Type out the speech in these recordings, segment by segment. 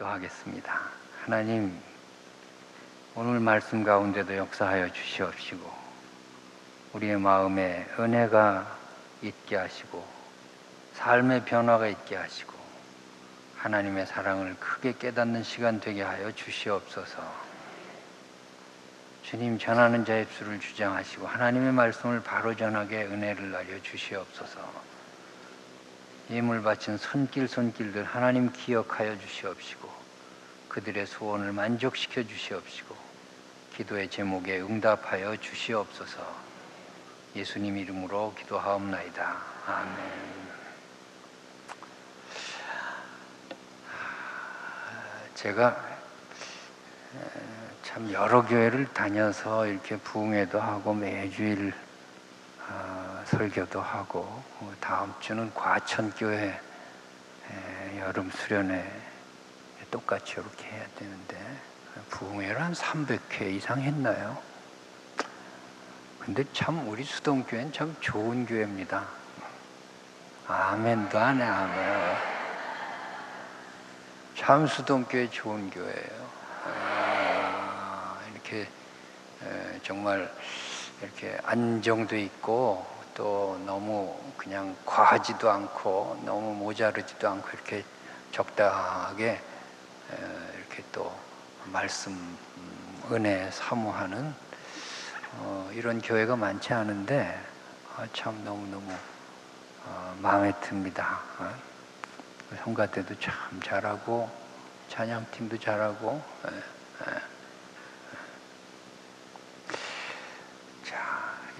기도하겠습니다. 하나님, 오늘 말씀 가운데도 역사하여 주시옵시고 우리의 마음에 은혜가 있게 하시고 삶의 변화가 있게 하시고 하나님의 사랑을 크게 깨닫는 시간 되게 하여 주시옵소서. 주님, 전하는 자의 입술을 주장하시고 하나님의 말씀을 바로 전하게 은혜를 나려 주시옵소서. 예물 바친 손길들 하나님 기억하여 주시옵시고 그들의 소원을 만족시켜 주시옵시고 기도의 제목에 응답하여 주시옵소서. 예수님 이름으로 기도하옵나이다. 아멘. 제가 참 여러 교회를 다녀서 이렇게 부흥회도 하고 매주일 설교도 하고 다음 주는 과천교회 여름 수련회 똑같이 이렇게 해야 되는데 부흥회를 한 300회 이상 했나요? 근데 참 우리 수동교회는 참 좋은 교회입니다. 아멘도 안 해, 아멘. 참 수동교회 좋은 교회예요. 이렇게 정말 이렇게 안정도 있고 또 너무 그냥 과하지도 않고 너무 모자르지도 않고 이렇게 적당하게 이렇게 또 말씀 은혜 사모하는 이런 교회가 많지 않은데 참 너무너무 마음에 듭니다. 성가 때도 참 잘하고 찬양팀도 잘하고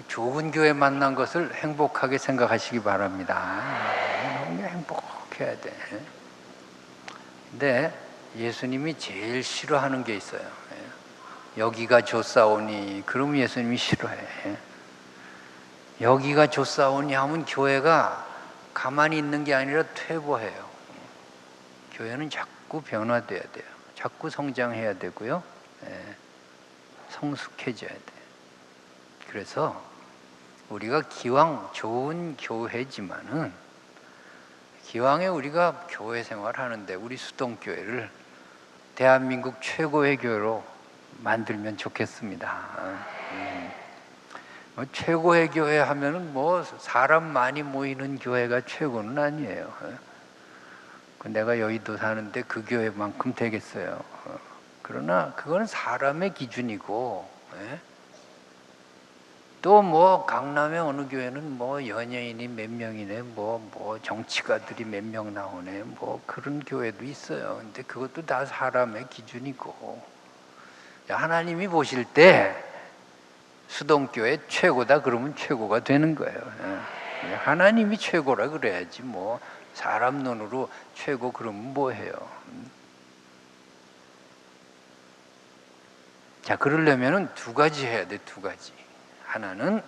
좋은 교회 만난 것을 행복하게 생각하시기 바랍니다. 너무 행복해야 돼. 근데 예수님이 제일 싫어하는 게 있어요. 여기가 좋사오니, 그럼 예수님이 싫어해. 여기가 좋사오니 하면 교회가 가만히 있는 게 아니라 퇴보해요. 교회는 자꾸 변화돼야 돼요. 자꾸 성장해야 되고요. 성숙해져야 돼요. 그래서 우리가 기왕 좋은 교회지만은 기왕에 우리가 교회 생활하는데 우리 수동교회를 대한민국 최고의 교회로 만들면 좋겠습니다. 최고의 교회 하면은 뭐 사람 많이 모이는 교회가 최고는 아니에요. 내가 여의도 사는데 그 교회만큼 되겠어요. 그러나 그건 사람의 기준이고, 또 뭐 강남의 어느 교회는 뭐 연예인이 몇 명이네, 뭐 정치가들이 몇 명 나오네, 뭐 그런 교회도 있어요. 근데 그것도 다 사람의 기준이고, 하나님이 보실 때 수동교회 최고다 그러면 최고가 되는 거예요. 하나님이 최고라 그래야지 뭐 사람 눈으로 최고 그러면 뭐해요. 자, 그러려면은 두 가지 해야 돼. 두 가지. 하나는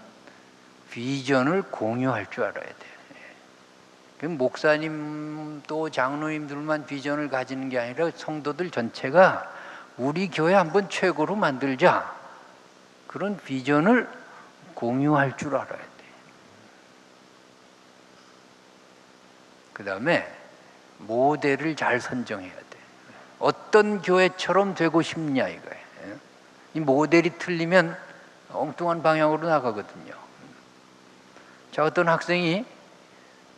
비전을 공유할 줄 알아야 돼. 목사님 또 장로님들만 비전을 가지는 게 아니라 성도들 전체가 우리 교회 한번 최고로 만들자, 그런 비전을 공유할 줄 알아야 돼. 그 다음에 모델을 잘 선정해야 돼. 어떤 교회처럼 되고 싶냐 이거예요. 이 모델이 틀리면 엉뚱한 방향으로 나가거든요. 자, 어떤 학생이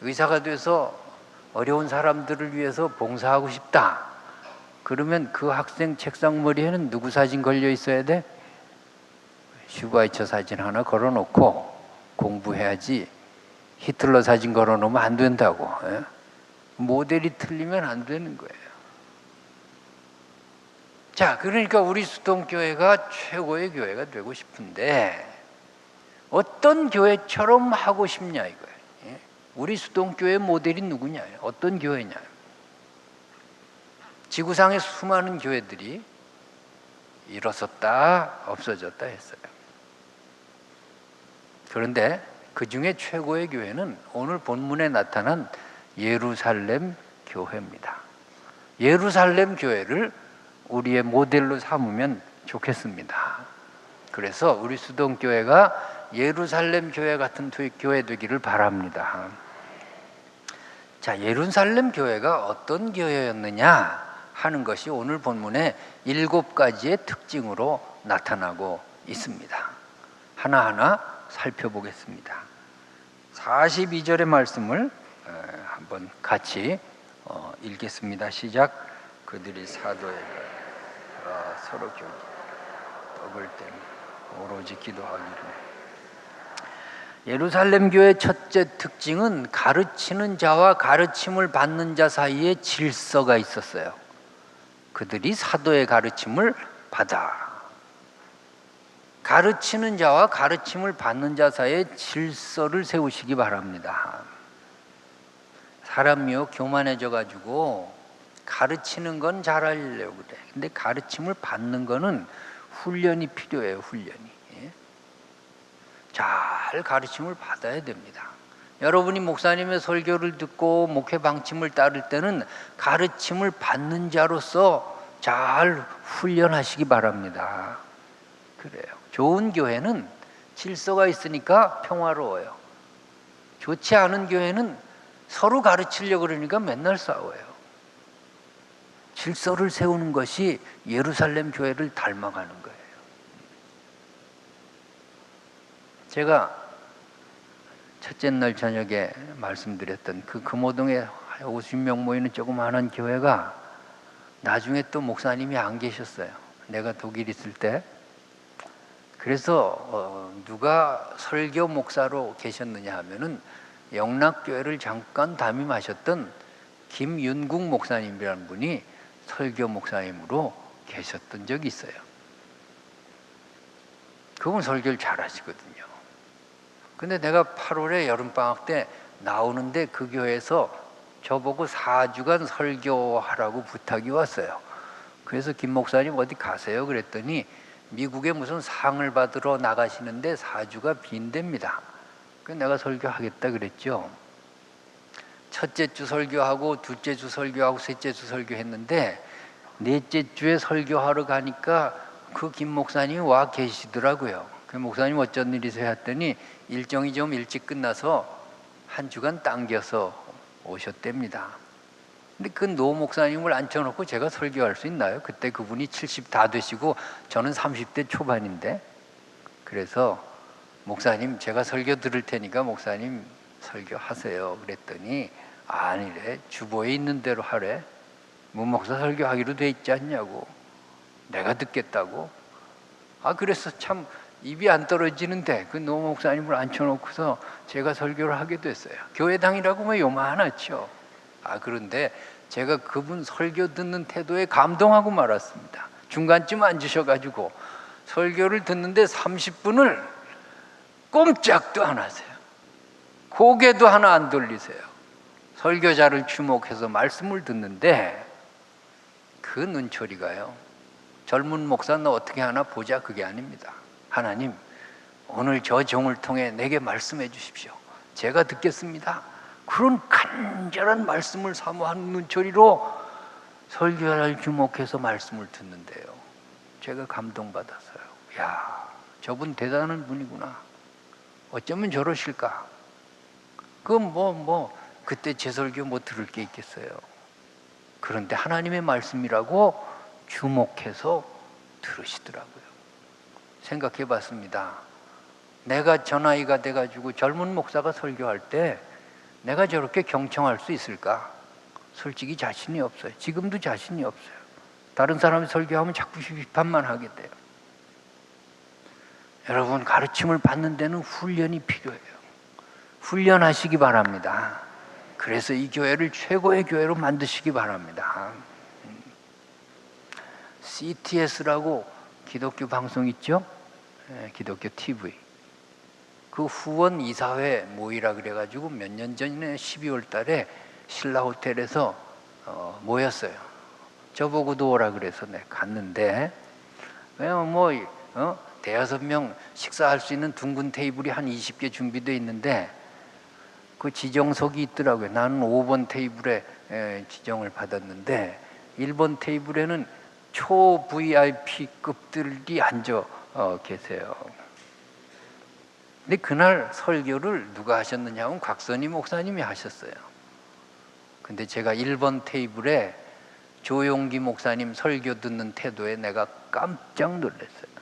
의사가 돼서 어려운 사람들을 위해서 봉사하고 싶다. 그러면 그 학생 책상 머리에는 누구 사진 걸려 있어야 돼? 슈바이처 사진 하나 걸어놓고 공부해야지 히틀러 사진 걸어놓으면 안 된다고. 모델이 틀리면 안 되는 거예요. 자, 그러니까 우리 수동교회가 최고의 교회가 되고 싶은데 어떤 교회처럼 하고 싶냐 이거예요. 우리 수동교회 모델이 누구냐, 어떤 교회냐. 지구상의 수많은 교회들이 일어섰다 없어졌다 했어요. 그런데 그 중에 최고의 교회는 오늘 본문에 나타난 예루살렘 교회입니다. 예루살렘 교회를 우리의 모델로 삼으면 좋겠습니다. 그래서 우리 수동교회가 예루살렘 교회 같은 교회 되기를 바랍니다. 자, 예루살렘 교회가 어떤 교회였느냐 하는 것이 오늘 본문의 7가지의 특징으로 나타나고 있습니다. 하나하나 살펴보겠습니다. 42절의 말씀을 한번 같이 읽겠습니다. 시작. 그들이 사도에 서로 떡을 떼며 오로지 기도하기로. 예루살렘 교회의 첫째 특징은 가르치는 자와 가르침을 받는 자 사이에 질서가 있었어요. 그들이 사도의 가르침을 받아. 가르치는 자와 가르침을 받는 자 사이에 질서를 세우시기 바랍니다. 사람이요 교만해져 가지고 가르치는 건 잘하려고 그래. 근데 가르침을 받는 거는 훈련이 필요해요. 훈련이. 잘 가르침을 받아야 됩니다. 여러분이 목사님의 설교를 듣고 목회 방침을 따를 때는 가르침을 받는 자로서 잘 훈련하시기 바랍니다. 그래요. 좋은 교회는 질서가 있으니까 평화로워요. 좋지 않은 교회는 서로 가르치려고 그러니까 맨날 싸워요. 질서를 세우는 것이 예루살렘 교회를 닮아가는 거예요. 제가 첫째 날 저녁에 말씀드렸던 그 금호동에 50명 모이는 조그마한 교회가 나중에 또 목사님이 안 계셨어요. 내가 독일 있을 때. 그래서 누가 설교 목사로 계셨느냐 하면은 영락교회를 잠깐 담임하셨던 김윤국 목사님이라는 분이 설교 목사님으로 계셨던 적이 있어요. 그분 설교를 잘 하시거든요. 근데 내가 8월에 여름방학 때 나오는데 그 교회에서 저보고 4주간 설교하라고 부탁이 왔어요. 그래서 김 목사님 어디 가세요? 그랬더니 미국에 무슨 상을 받으러 나가시는데 4주가 빈답니다. 그래서 내가 설교하겠다 그랬죠. 첫째 주 설교하고 둘째 주 설교하고 셋째 주 설교했는데 넷째 주에 설교하러 가니까 그 김 목사님이 와 계시더라고요. 그 목사님 어쩐 일이세요? 했더니 일정이 좀 일찍 끝나서 한 주간 당겨서 오셨답니다. 근데 그 노 목사님을 앉혀놓고 제가 설교할 수 있나요? 그때 그분이 70 다 되시고 저는 30대 초반인데. 그래서 목사님 제가 설교 들을 테니까 목사님 설교하세요. 그랬더니 아니래. 주보에 있는 대로 하래. 문 목사 설교하기로 돼 있지 않냐고. 내가 듣겠다고. 그래서 참 입이 안 떨어지는데 그 노 목사님을 앉혀놓고서 제가 설교를 하게 됐어요. 교회당이라고 뭐 요만하죠. 그런데 제가 그분 설교 듣는 태도에 감동하고 말았습니다. 중간쯤 앉으셔가지고 설교를 듣는데 30분을 꼼짝도 안 하세요. 고개도 하나 안 돌리세요. 설교자를 주목해서 말씀을 듣는데 그 눈초리가요. 젊은 목사 너 어떻게 하나 보자 그게 아닙니다. 하나님 오늘 저 종을 통해 내게 말씀해 주십시오. 제가 듣겠습니다. 그런 간절한 말씀을 사모하는 눈초리로 설교자를 주목해서 말씀을 듣는데요. 제가 감동받았어요. 야, 저분 대단한 분이구나. 어쩌면 저러실까? 그건 그때 제 설교 뭐 들을 게 있겠어요. 그런데 하나님의 말씀이라고 주목해서 들으시더라고요. 생각해 봤습니다. 내가 저 나이가 돼가지고 젊은 목사가 설교할 때 내가 저렇게 경청할 수 있을까? 솔직히 자신이 없어요. 지금도 자신이 없어요. 다른 사람이 설교하면 자꾸 비판만 하게 돼요. 여러분 가르침을 받는 데는 훈련이 필요해요. 훈련하시기 바랍니다. 그래서 이 교회를 최고의 교회로 만드시기 바랍니다. CTS라고 기독교 방송 있죠? 기독교 TV. 그 후원 이사회 모이라 그래가지고 몇 년 전에 12월 달에 신라 호텔에서 모였어요. 저보고도 오라 그래서 내가 갔는데 왜냐면 대여섯 명 식사할 수 있는 둥근 테이블이 한 20개 준비되어 있는데 그 지정석이 있더라고요. 나는 5번 테이블에 지정을 받았는데 1번 테이블에는 초 VIP급들이 앉아 계세요. 근데 그날 설교를 누가 하셨느냐 하면 곽선희 목사님이 하셨어요. 근데 제가 1번 테이블에 조용기 목사님 설교 듣는 태도에 내가 깜짝 놀랐어요.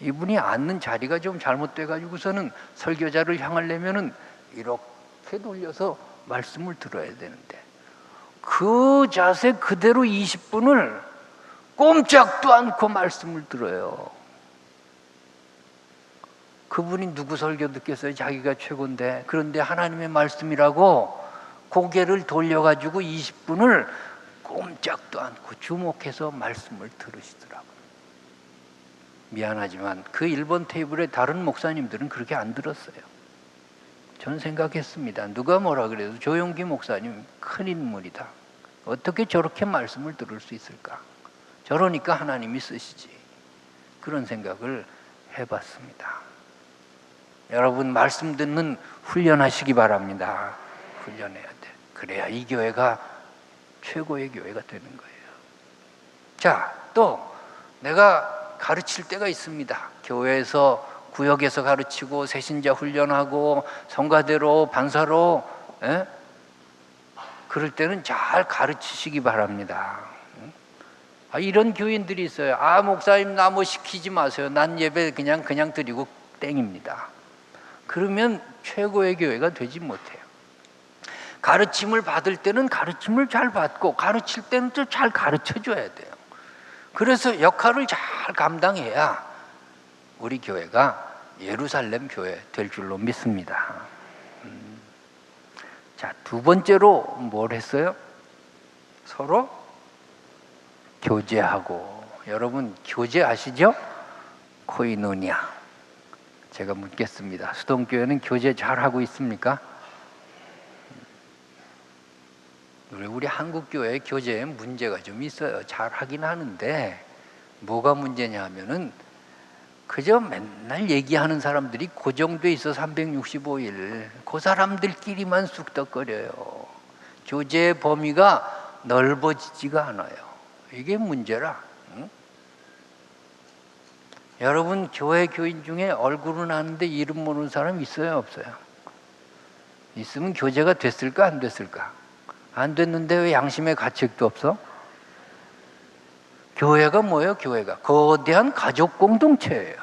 이분이 앉는 자리가 좀 잘못돼 가지고서는 설교자를 향하려면은 이렇게 돌려서 말씀을 들어야 되는데 그 자세 그대로 20분을 꼼짝도 않고 말씀을 들어요. 그분이 누구 설교 듣겠어요? 자기가 최고인데. 그런데 하나님의 말씀이라고 고개를 돌려가지고 20분을 꼼짝도 않고 주목해서 말씀을 들으시더라고요. 미안하지만 그 1번 테이블에 다른 목사님들은 그렇게 안 들었어요. 저는 생각했습니다. 누가 뭐라 그래도 조용기 목사님 큰 인물이다. 어떻게 저렇게 말씀을 들을 수 있을까? 저러니까 하나님이 쓰시지. 그런 생각을 해봤습니다. 여러분 말씀 듣는 훈련하시기 바랍니다. 훈련해야 돼. 그래야 이 교회가 최고의 교회가 되는 거예요. 자, 또 내가 가르칠 때가 있습니다. 교회에서 구역에서 가르치고 새신자 훈련하고 성가대로 반사로 그럴 때는 잘 가르치시기 바랍니다. 이런 교인들이 있어요. 목사님 나 뭐 시키지 마세요. 난 예배 그냥 드리고 땡입니다. 그러면 최고의 교회가 되지 못해요. 가르침을 받을 때는 가르침을 잘 받고 가르칠 때는 또 잘 가르쳐줘야 돼요. 그래서 역할을 잘 감당해야 우리 교회가 예루살렘 교회 될 줄로 믿습니다. 자, 두 번째로 뭘 했어요? 서로 교제하고. 여러분 교제 아시죠? 코이노니아. 제가 묻겠습니다. 수동교회는 교제 잘하고 있습니까? 우리 한국교회 교제에 문제가 좀 있어요. 잘하긴 하는데 뭐가 문제냐 하면은 그저 맨날 얘기하는 사람들이 고정돼 있어 365일 그 사람들끼리만 쑥덕거려요. 교제의 범위가 넓어지지가 않아요. 이게 문제라. 응? 여러분 교회 교인 중에 얼굴은 아는데 이름 모르는 사람 있어요? 없어요? 있으면 교제가 됐을까 안 됐을까? 안 됐는데 왜 양심의 가책도 없어? 교회가 뭐예요? 교회가 거대한 가족 공동체예요.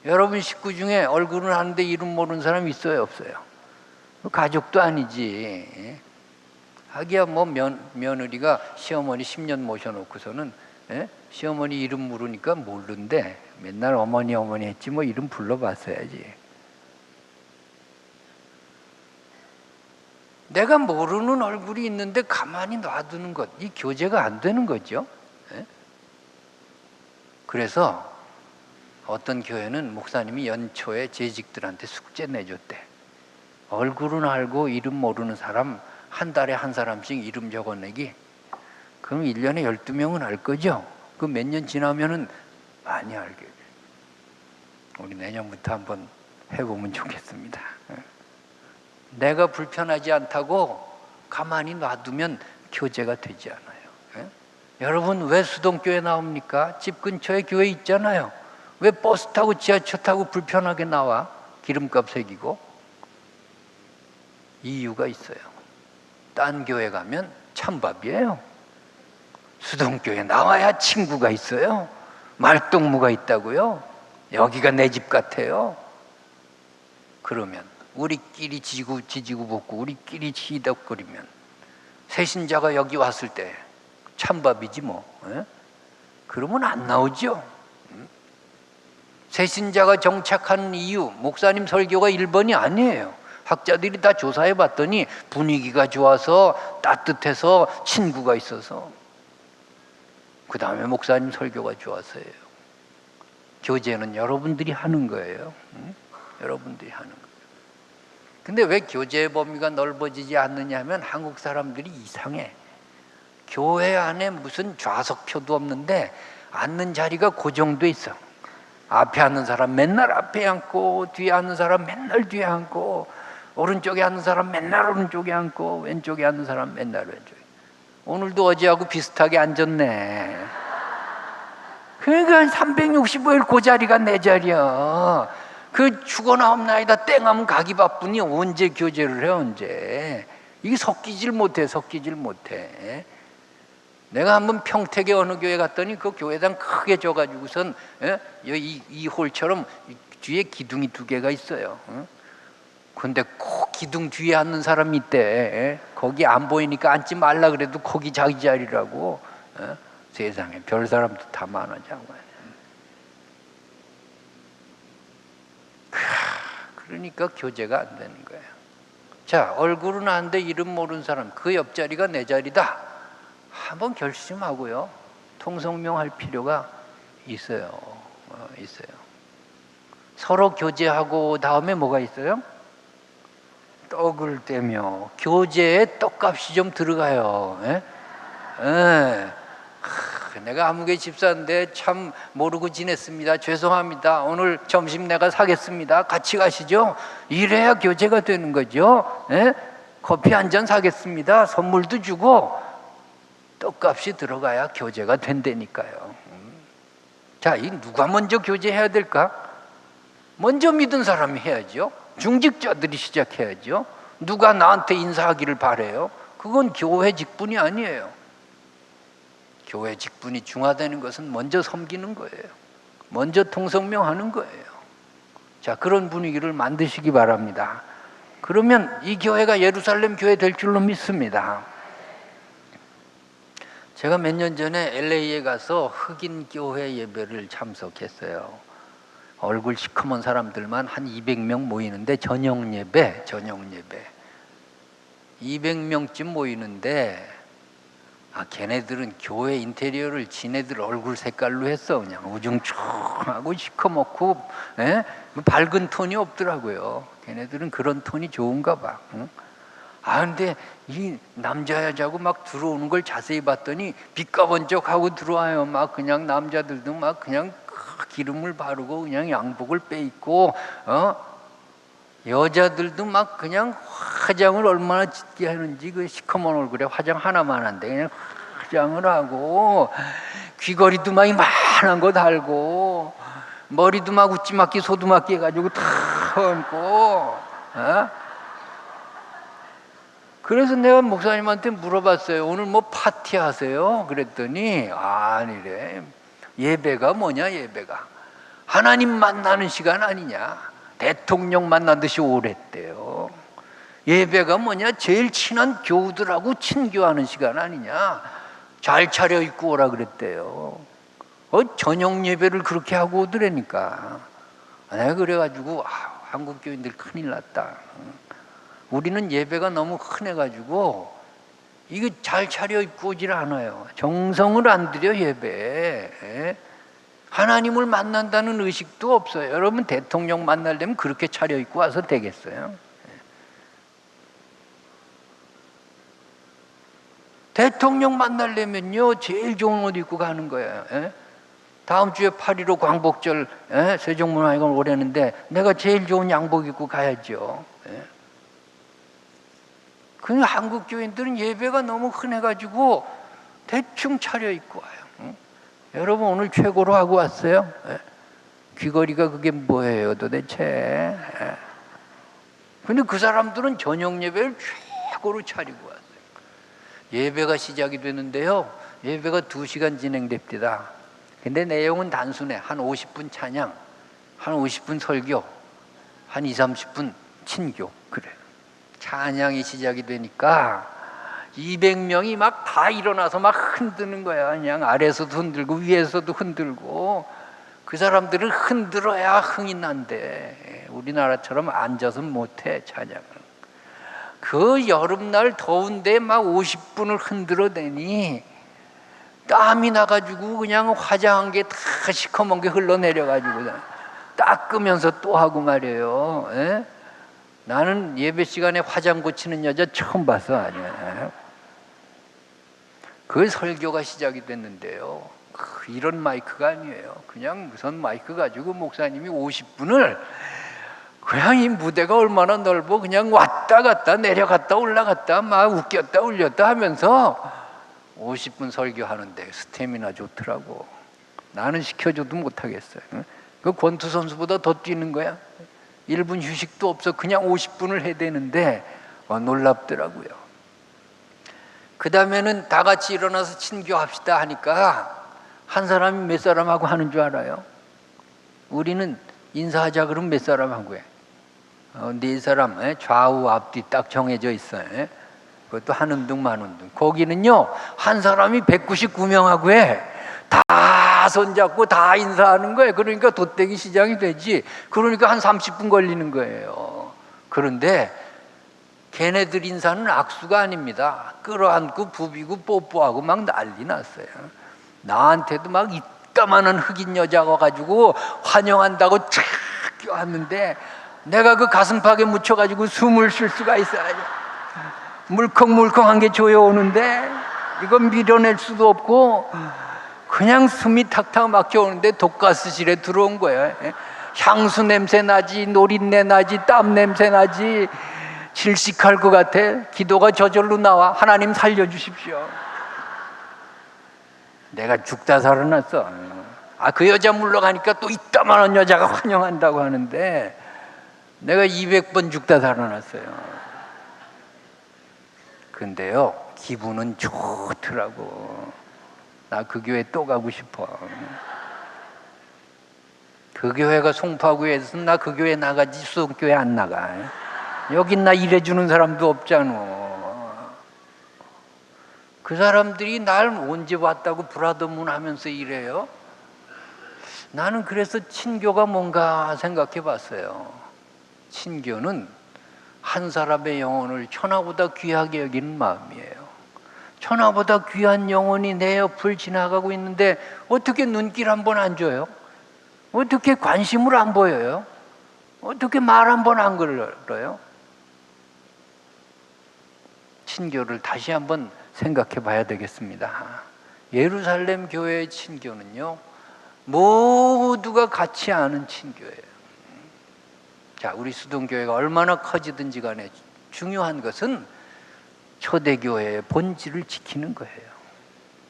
여러분 식구 중에 얼굴은 아는데 이름 모르는 사람 있어요? 없어요? 가족도 아니지. 하기야 뭐 며느리가 시어머니 10년 모셔놓고서는 시어머니 이름 물으니까 모르는데 맨날 어머니 했지 뭐 이름 불러봤어야지. 내가 모르는 얼굴이 있는데 가만히 놔두는 것, 이 교제가 안 되는 거죠. 그래서 어떤 교회는 목사님이 연초에 재직들한테 숙제 내줬대. 얼굴은 알고 이름 모르는 사람 한 달에 한 사람씩 이름 적어내기. 그럼 1년에 12명은 알 거죠? 그 몇 년 지나면은 많이 알게 돼. 우리 내년부터 한번 해보면 좋겠습니다. 내가 불편하지 않다고 가만히 놔두면 교제가 되지 않아요. 여러분 왜 수동교회 나옵니까? 집 근처에 교회 있잖아요. 왜 버스 타고 지하철 타고 불편하게 나와? 기름값 새기고. 이유가 있어요. 딴 교회 가면 찬밥이에요. 수동교회 나와야 친구가 있어요. 말동무가 있다고요. 여기가 내 집 같아요. 그러면 우리끼리 지지고 볶고 우리끼리 시덕거리면 새신자가 여기 왔을 때 찬밥이지 뭐. 그러면 안 나오죠. 새신자가 정착하는 이유, 목사님 설교가 1번이 아니에요. 학자들이 다 조사해 봤더니 분위기가 좋아서 따뜻해서 친구가 있어서, 그 다음에 목사님 설교가 좋아서예요. 교제는 여러분들이 하는 거예요. 여러분들이 하는 거예요. 근데 왜 교제의 범위가 넓어지지 않느냐 하면 한국 사람들이 이상해. 교회 안에 무슨 좌석표도 없는데 앉는 자리가 고정돼 있어. 앞에 앉는 사람 맨날 앞에 앉고, 뒤에 앉는 사람 맨날 뒤에 앉고, 오른쪽에 앉는 사람 맨날 오른쪽에 앉고, 왼쪽에 앉는 사람 맨날 왼쪽에. 오늘도 어제하고 비슷하게 앉았네. 그러니까 365일 그 자리가 내 자리야. 그 죽어나옵나이다 땡하면 가기 바쁘니 언제 교제를 해, 언제. 이게 섞이질 못해. 내가 한번 평택의 어느 교회 갔더니 그 교회당 크게 져가지고선 이 홀처럼 뒤에 기둥이 2개가 있어요. 근데 꼭 기둥 뒤에 앉는 사람이 있대. 거기 안 보이니까 앉지 말라 그래도 거기 자기 자리라고. 세상에 별 사람도 다 많아져. 그러니까 교제가 안 되는 거예요. 자, 얼굴은 아는데 이름 모르는 사람, 그 옆자리가 내 자리다. 한번 결심하고요. 통성명할 필요가 있어요. 있어요. 서로 교제하고 다음에 뭐가 있어요? 떡을 떼며 교제에 떡값이 좀 들어가요. 내가 아무개 집사인데 참 모르고 지냈습니다. 죄송합니다. 오늘 점심 내가 사겠습니다. 같이 가시죠. 이래야 교제가 되는 거죠. 커피 한 잔 사겠습니다. 선물도 주고 떡값이 들어가야 교제가 된다니까요. 자, 이 누가 먼저 교제해야 될까? 먼저 믿은 사람이 해야죠. 중직자들이 시작해야죠. 누가 나한테 인사하기를 바래요? 그건 교회 직분이 아니에요. 교회 직분이 중화되는 것은 먼저 섬기는 거예요. 먼저 통성명하는 거예요. 자, 그런 분위기를 만드시기 바랍니다. 그러면 이 교회가 예루살렘 교회 될 줄로 믿습니다. 제가 몇 년 전에 LA에 가서 흑인 교회 예배를 참석했어요. 얼굴 시커먼 사람들만 한 200명 모이는데 저녁 예배 200명쯤 모이는데 걔네들은 교회 인테리어를 지네들 얼굴 색깔로 했어. 그냥 우중충하고 시커멓고 밝은 톤이 없더라고요. 걔네들은 그런 톤이 좋은가 봐. 근데 이 남자 여자고 막 들어오는 걸 자세히 봤더니 빛가번쩍하고 들어와요. 막 그냥 남자들도 막 그냥 기름을 바르고 그냥 양복을 빼입고 여자들도 막 그냥 화장을 얼마나 짙게 하는지 그 시커먼 얼굴에 화장 하나만 한데 그냥 화장을 하고 귀걸이도 막 이만한 거 달고 머리도 막 웃지막기 소두막기 해가지고 다 얹고 그래서 내가 목사님한테 물어봤어요. 오늘 뭐 파티하세요? 그랬더니 아니래. 예배가 뭐냐 예배가 하나님 만나는 시간 아니냐. 대통령 만난 듯이 오랬대요. 예배가 뭐냐 제일 친한 교우들하고 친교하는 시간 아니냐. 잘 차려입고 오라 그랬대요. 저녁 예배를 그렇게 하고 오더라니까. 내가 그래가지고 한국 교인들 큰일 났다. 우리는 예배가 너무 흔해가지고 이거 잘 차려입고 오질 않아요. 정성을 안 들여 예배에. 하나님을 만난다는 의식도 없어요. 여러분 대통령 만나려면 그렇게 차려입고 와서 되겠어요? 대통령 만나려면요 제일 좋은 옷 입고 가는 거예요. 다음 주에 8.15 광복절 세종문화회관 오려는데 내가 제일 좋은 양복 입고 가야죠. 그 한국 교인들은 예배가 너무 흔해가지고 대충 차려입고 와요. 여러분 오늘 최고로 하고 왔어요? 귀걸이가 그게 뭐예요 도대체? 근데 그 사람들은 저녁 예배를 최고로 차리고 왔어요. 예배가 시작이 되는데요 예배가 2시간 진행됩니다. 근데 내용은 단순해. 한 50분 찬양, 한 50분 설교, 한 20-30분 친교. 그래. 찬양이 시작이 되니까 200명이 막 다 일어나서 막 흔드는 거야. 그냥 아래에서도 흔들고 위에서도 흔들고. 그 사람들은 흔들어야 흥이 난대. 우리나라처럼 앉아서 못해 찬양을. 그 여름날 더운데 막 50분을 흔들어대니 땀이 나가지고 그냥 화장한 게 다 시커먼 게 흘러내려가지고 닦으면서 또 하고 말이에요. 나는 예배 시간에 화장 고치는 여자 처음 봤어. 아니야. 그 설교가 시작이 됐는데요 이런 마이크가 아니에요. 그냥 무슨 마이크 가지고 목사님이 50분을 그냥 이 무대가 얼마나 넓어 그냥 왔다 갔다 내려갔다 올라갔다 막 웃겼다 울렸다 하면서 50분 설교하는데 스태미나 좋더라고. 나는 시켜줘도 못하겠어요. 그 권투 선수보다 더 뛰는 거야. 1분 휴식도 없어. 그냥 50분을 해야 되는데 놀랍더라고요. 그 다음에는 다 같이 일어나서 친교합시다 하니까 한 사람이 몇 사람하고 하는 줄 알아요? 우리는 인사하자 그러면 몇 사람하고 해? 네 사람, 좌우 앞뒤 딱 정해져 있어요. 그것도 한운동 만운동. 거기는요 한 사람이 199명하고 해. 다 손잡고 다 인사하는 거예요. 그러니까 돗대기 시장이 되지. 그러니까 한 30분 걸리는 거예요. 그런데 걔네들 인사는 악수가 아닙니다. 끌어안고 부비고 뽀뽀하고 막 난리 났어요. 나한테도 막 이따만한 흑인 여자가 와가지고 환영한다고 착 껴왔는데 내가 그 가슴팍에 묻혀가지고 숨을 쉴 수가 있어야죠. 물컹물컹한 게 조여오는데 이건 밀어낼 수도 없고 그냥 숨이 탁탁 막혀오는데 독가스실에 들어온 거예요. 향수 냄새 나지, 노린내 나지, 땀 냄새 나지, 질식할 것 같아. 기도가 저절로 나와. 하나님 살려주십시오. 내가 죽다 살아났어. 그 여자 물러가니까 또 이따만한 여자가 환영한다고 하는데 내가 200번 죽다 살아났어요. 근데요 기분은 좋더라고. 나 그 교회 또 가고 싶어. 그 교회가 송파구에서 나 그 교회 나가지 수동교회 안 나가. 여긴 나 일해주는 사람도 없잖아. 그 사람들이 날 언제 왔다고 브라더문 하면서 일해요? 나는 그래서 친교가 뭔가 생각해 봤어요. 친교는 한 사람의 영혼을 천하보다 귀하게 여기는 마음이에요. 천하보다 귀한 영혼이 내 옆을 지나가고 있는데 어떻게 눈길 한 번 안 줘요? 어떻게 관심을 안 보여요? 어떻게 말 한 번 안 걸어요? 친교를 다시 한번 생각해 봐야 되겠습니다. 예루살렘 교회의 친교는요 모두가 같이 아는 친교예요. 자, 우리 수동교회가 얼마나 커지든지 간에 중요한 것은 초대교회의 본질을 지키는 거예요.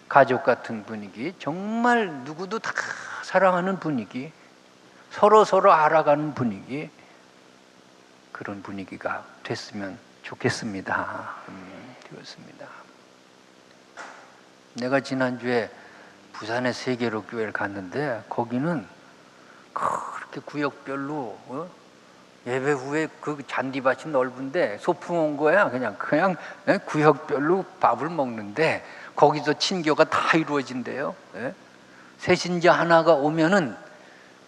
가족 같은 분위기, 정말 누구도 다 사랑하는 분위기, 서로 알아가는 분위기, 그런 분위기가 됐으면 좋겠습니다. 그렇습니다. 내가 지난주에 부산의 세계로 교회를 갔는데 거기는 그렇게 구역별로 예배 후에 그 잔디밭이 넓은데 소풍 온 거야. 그냥 구역별로 밥을 먹는데 거기서 친교가 다 이루어진대요. 새신자 하나가 오면은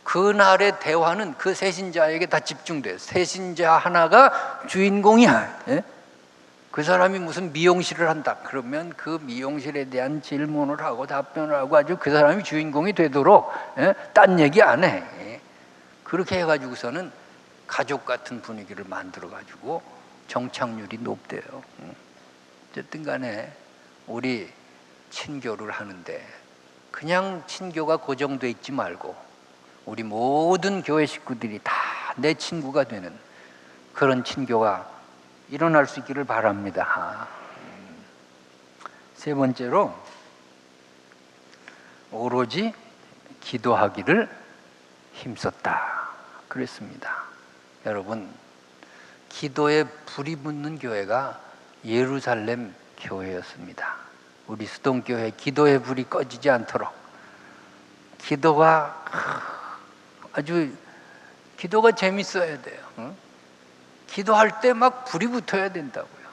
그날의 대화는 그 새신자에게 다 집중돼요. 새신자 하나가 주인공이야. 그 사람이 무슨 미용실을 한다 그러면 그 미용실에 대한 질문을 하고 답변을 하고 아주 그 사람이 주인공이 되도록 딴 얘기 안 해. 그렇게 해가지고서는 가족 같은 분위기를 만들어가지고 정착률이 높대요. 어쨌든 간에 우리 친교를 하는데 그냥 친교가 고정돼 있지 말고 우리 모든 교회 식구들이 다 내 친구가 되는 그런 친교가 일어날 수 있기를 바랍니다. 세 번째로 오로지 기도하기를 힘썼다 그랬습니다. 여러분, 기도에 불이 붙는 교회가 예루살렘 교회였습니다. 우리 수동교회 기도의 불이 꺼지지 않도록 기도가 재밌어야 돼요. 기도할 때 막 불이 붙어야 된다고요.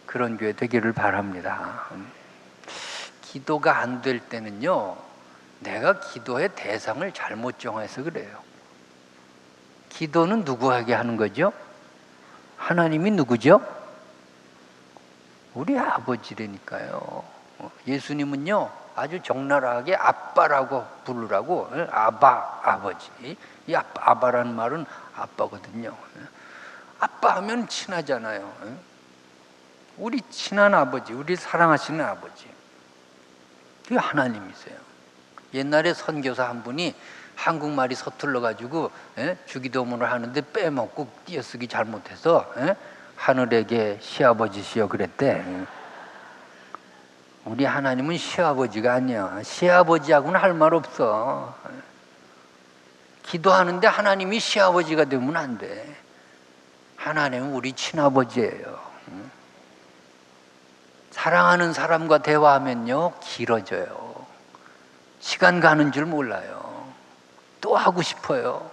그런 교회 되기를 바랍니다. 기도가 안 될 때는요 내가 기도의 대상을 잘못 정해서 그래요. 기도는 누구에게 하는 거죠? 하나님이 누구죠? 우리 아버지라니까요. 예수님은요 아주 적나라하게 아빠라고 부르라고, 아바, 아버지. 이 아바라는 말은 아빠거든요. 아빠 하면 친하잖아요. 우리 친한 아버지, 우리 사랑하시는 아버지, 그게 하나님이세요. 옛날에 선교사 한 분이 한국말이 서툴러가지고 주기도문을 하는데 빼먹고 띄어쓰기 잘못해서 하늘에게 시아버지시여 그랬대. 우리 하나님은 시아버지가 아니야. 시아버지하고는 할 말 없어. 기도하는데 하나님이 시아버지가 되면 안 돼. 하나님은 우리 친아버지예요. 사랑하는 사람과 대화하면요 길어져요. 시간 가는 줄 몰라요. 또 하고 싶어요.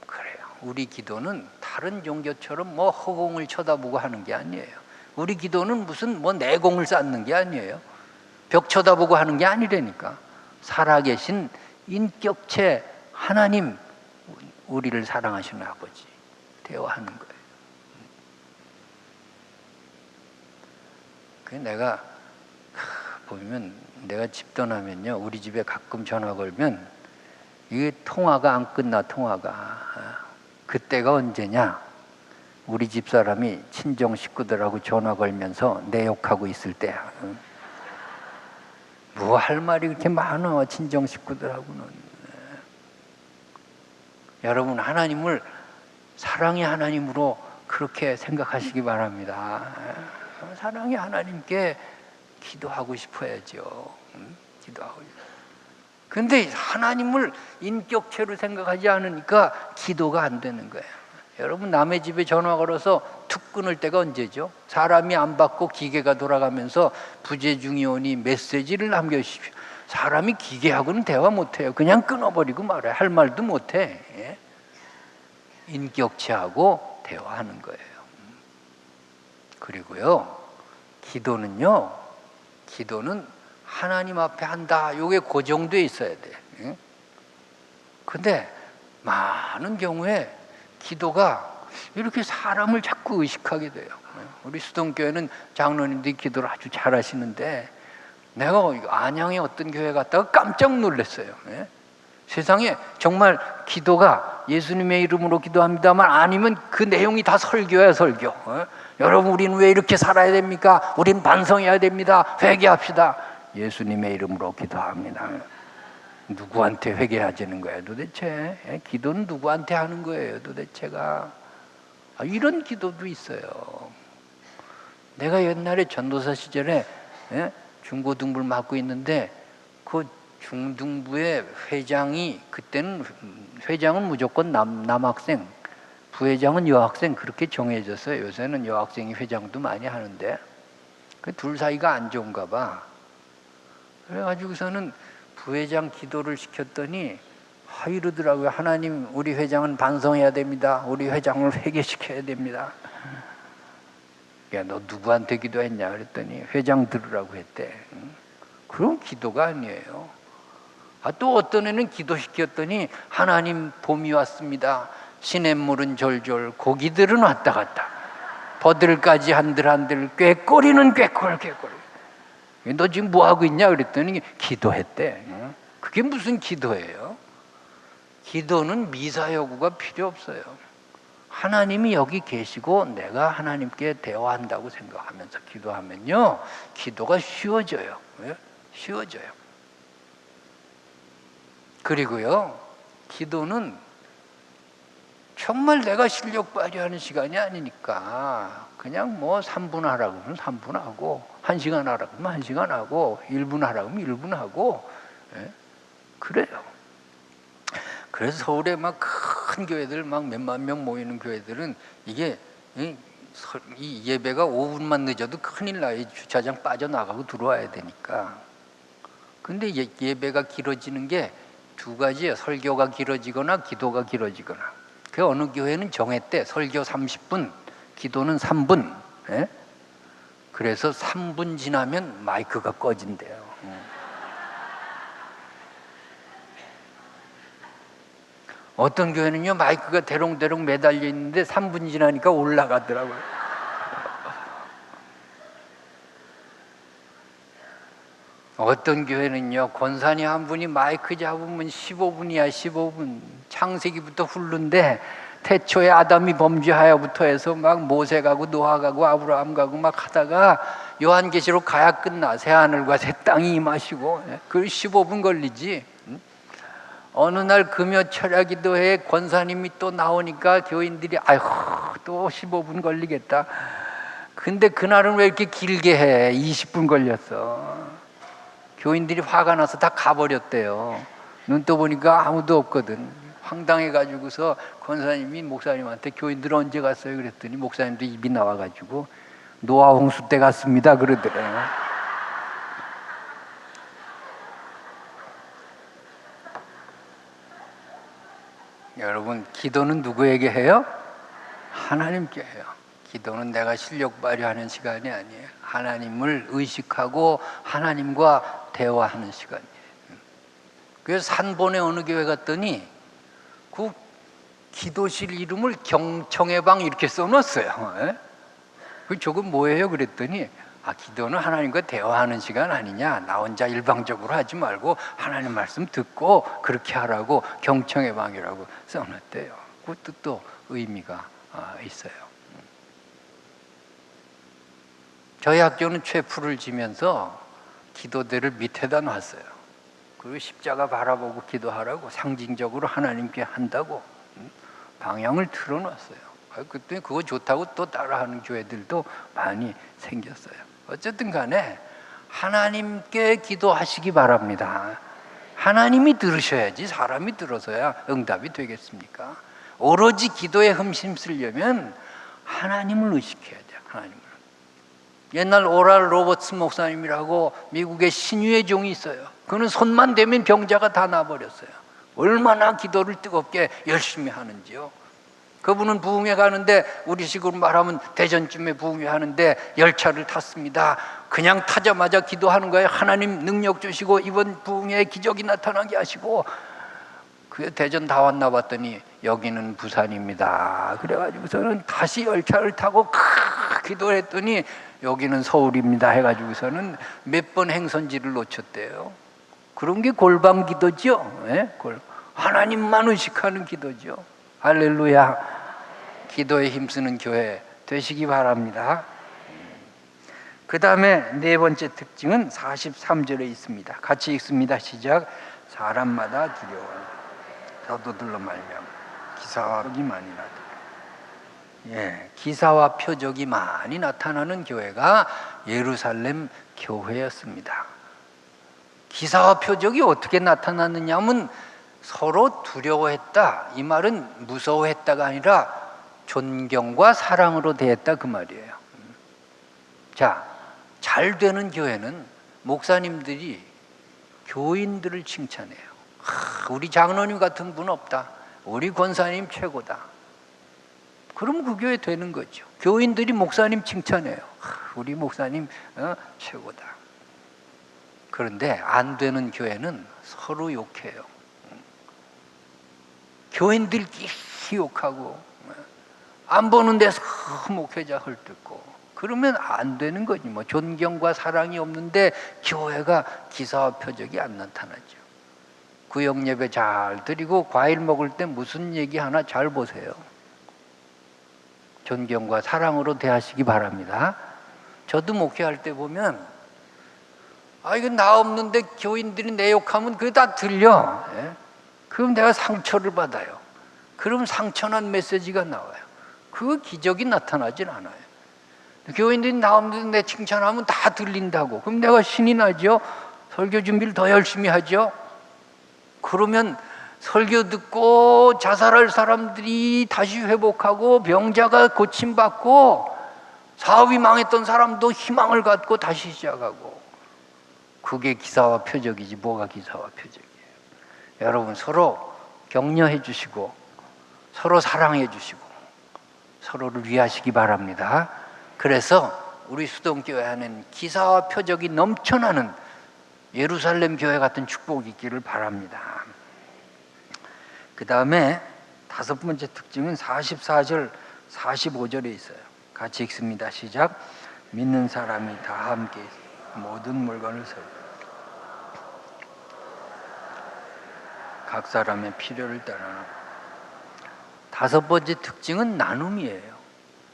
그래요. 우리 기도는 다른 종교처럼 뭐 허공을 쳐다보고 하는 게 아니에요. 우리 기도는 무슨 뭐 내공을 쌓는 게 아니에요. 벽 쳐다보고 하는 게 아니라니까. 살아계신 인격체 하나님, 우리를 사랑하시는 아버지 대화하는 거예요. 그 내가 보면 내가 집 떠나면요 우리 집에 가끔 전화 걸면 이게 통화가 안 끝나. 통화가 그때가 언제냐? 우리 집 사람이 친정 식구들하고 전화 걸면서 내 욕하고 있을 때야. 뭐 할 말이 그렇게 많아 친정 식구들하고는. 여러분 하나님을 사랑의 하나님으로 그렇게 생각하시기 바랍니다. 사랑의 하나님께 기도하고 싶어야죠. 기도하고. 근데 하나님을 인격체로 생각하지 않으니까 기도가 안 되는 거예요. 여러분 남의 집에 전화 걸어서 툭 끊을 때가 언제죠? 사람이 안 받고 기계가 돌아가면서 부재중이 오니 메시지를 남겨주십시오. 사람이 기계하고는 대화 못해요. 그냥 끊어버리고 말아요. 할 말도 못해. 예? 인격체하고 대화하는 거예요. 그리고요 기도는 하나님 앞에 한다. 이게 고정돼 있어야 돼. 근데 많은 경우에 기도가 이렇게 사람을 자꾸 의식하게 돼요. 우리 수동교회는 장로님들이 기도를 아주 잘하시는데 내가 안양의 어떤 교회 갔다가 깜짝 놀랐어요. 세상에 정말 기도가 예수님의 이름으로 기도합니다만 아니면 그 내용이 다 설교야 설교. 여러분 우리는 왜 이렇게 살아야 됩니까? 우리는 반성해야 됩니다. 회개합시다. 예수님의 이름으로 기도합니다. 누구한테 회개하자는 거예요 도대체? 기도는 누구한테 하는 거예요 도대체가? 이런 기도도 있어요. 내가 옛날에 전도사 시절에 중고등부를 맡고 있는데 그 중등부의 회장이 그때는 회장은 무조건 남학생, 부회장은 여학생 그렇게 정해졌어요. 요새는 여학생이 회장도 많이 하는데 그 둘 사이가 안 좋은가 봐. 그래가지고서는 부회장 기도를 시켰더니 이러더라고요. 하나님 우리 회장은 반성해야 됩니다. 우리 회장을 회개시켜야 됩니다. 야, 너 누구한테 기도했냐 그랬더니 회장 들으라고 했대. 그런 기도가 아니에요. 또 어떤 애는 기도시켰더니 하나님 봄이 왔습니다. 시냇물은 졸졸 고기들은 왔다 갔다 버들까지 한들한들 꾀꼬리는 꾀꼬리 너 지금 뭐하고 있냐 그랬더니 기도했대. 그게 무슨 기도예요? 기도는 미사여구가 필요 없어요. 하나님이 여기 계시고 내가 하나님께 대화한다고 생각하면서 기도하면요 기도가 쉬워져요. 쉬워져요. 그리고요 기도는 정말 내가 실력 발휘하는 시간이 아니니까 그냥 뭐 3분 하라고 하면 3분 하고 1시간 하라고 하면 1시간 하고 1분 하라고 하면 1분 하고 그래요. 그래서 서울에 막 큰 교회들 막 몇만 명 모이는 교회들은 이게 이 예배가 5분만 늦어도 큰일 나요. 주차장 빠져나가고 들어와야 되니까. 근데 예배가 길어지는 게 두 가지예요. 설교가 길어지거나 기도가 길어지거나. 그 어느 교회는 정했대. 설교 30분, 기도는 3분. 그래서 3분 지나면 마이크가 꺼진대요. 어떤 교회는요 마이크가 대롱대롱 매달려 있는데 3분 지나니까 올라가더라고요. 어떤 교회는요 권사님 한 분이 마이크 잡으면 15분이야 15분. 창세기부터 훑는데 태초에 아담이 범죄하여부터 해서 막 모세 가고 노아 가고 아브라함 가고 막 하다가 요한계시록 가야 끝나. 새하늘과 새 땅이 임하시고 그 15분 걸리지. 어느 날 금요 철야 기도회에 권사님이 또 나오니까 교인들이 아이고 또 15분 걸리겠다. 근데 그날은 왜 이렇게 길게 해? 20분 걸렸어. 교인들이 화가 나서 다 가버렸대요. 눈 떠보니까 아무도 없거든. 황당해가지고서 권사님이 목사님한테 교인들 언제 갔어요? 그랬더니 목사님도 입이 나와가지고 노아 홍수 때 같습니다 그러더래요. 여러분, 기도는 누구에게 해요? 하나님께 해요. 기도는 내가 실력 발휘하는 시간이 아니에요. 하나님을 의식하고 하나님과 대화하는 시간이에요. 그래서 산본의 어느 교회 갔더니 그 기도실 이름을 경청의 방 이렇게 써놨어요. 그 저건 뭐예요? 그랬더니 기도는 하나님과 대화하는 시간 아니냐, 나 혼자 일방적으로 하지 말고 하나님 말씀 듣고 그렇게 하라고 경청의 방이라고 써놨대요. 그 뜻도 의미가 있어요. 저희 학교는 최풀을 지면서 기도대를 밑에다 놨어요. 그리고 십자가 바라보고 기도하라고, 상징적으로 하나님께 한다고 방향을 틀어놨어요. 그때 그거 좋다고 또 따라하는 교회들도 많이 생겼어요. 어쨌든 간에 하나님께 기도하시기 바랍니다. 하나님이 들으셔야지 사람이 들어서야 응답이 되겠습니까? 오로지 기도에 힘 쓰려면 하나님을 의식해야 돼요. 하나님을. 옛날 오랄 로버츠 목사님이라고 미국의 신유의 종이 있어요. 그는 손만 대면 병자가 다 나버렸어요. 얼마나 기도를 뜨겁게 열심히 하는지요. 그분은 부흥회 가는데, 우리식으로 말하면 대전쯤에 부흥회 하는데 열차를 탔습니다. 그냥 타자마자 기도하는 거예요. 하나님 능력 주시고 이번 부흥회에 기적이 나타나게 하시고. 그 대전 다 왔나 봤더니 여기는 부산입니다. 그래가지고서는 다시 열차를 타고 기도를 했더니 여기는 서울입니다 해가지고서는 몇 번 행선지를 놓쳤대요. 그런 게 골방 기도죠. 하나님만 의식하는 기도죠. 할렐루야. 기도에 힘쓰는 교회 되시기 바랍니다. 그 다음에 네 번째 특징은 43절에 있습니다. 같이 읽습니다. 시작. 사람마다 두려워한다. 서도들로 말미암아 기사와 표적이 많이 나타나. 기사와 표적이 많이 나타나는 교회가 예루살렘 교회였습니다. 기사와 표적이 어떻게 나타났느냐 하면 서로 두려워했다. 이 말은 무서워했다가 아니라 존경과 사랑으로 대했다 그 말이에요. 자, 잘 되는 교회는 목사님들이 교인들을 칭찬해요. 우리 장로님 같은 분 없다. 우리 권사님 최고다. 그럼 그 교회 되는 거죠. 교인들이 목사님 칭찬해요. 우리 목사님 최고다. 그런데 안 되는 교회는 서로 욕해요. 교인들끼리 욕하고 안 보는 데서 목회자 헐뜯고 그러면 안 되는 거지. 뭐 존경과 사랑이 없는데 교회가 기사와 표적이 안 나타나죠. 구역 예배 잘 드리고 과일 먹을 때 무슨 얘기 하나 잘 보세요. 존경과 사랑으로 대하시기 바랍니다. 저도 목회할 때 보면 이건 나 없는데 교인들이 내 욕하면 그게 다 들려. 그럼 내가 상처를 받아요. 그럼 상처난 메시지가 나와요. 그 기적이 나타나진 않아요. 교인들이 나 없는데 내 칭찬하면 다 들린다고. 그럼 내가 신이 나죠. 설교 준비를 더 열심히 하죠. 그러면 설교 듣고 자살할 사람들이 다시 회복하고 병자가 고침받고 사업이 망했던 사람도 희망을 갖고 다시 시작하고. 그게 기사와 표적이지 뭐가 기사와 표적이에요. 여러분 서로 격려해 주시고 서로 사랑해 주시고 서로를 위하시기 바랍니다. 그래서 우리 수동교회 안에는 기사와 표적이 넘쳐나는 예루살렘 교회 같은 축복이 있기를 바랍니다. 그 다음에 다섯 번째 특징은 44절 45절에 있어요. 같이 읽습니다. 시작. 믿는 사람이 다 함께 모든 물건을 각 사람의 필요를 따라. 다섯 번째 특징은 나눔이에요.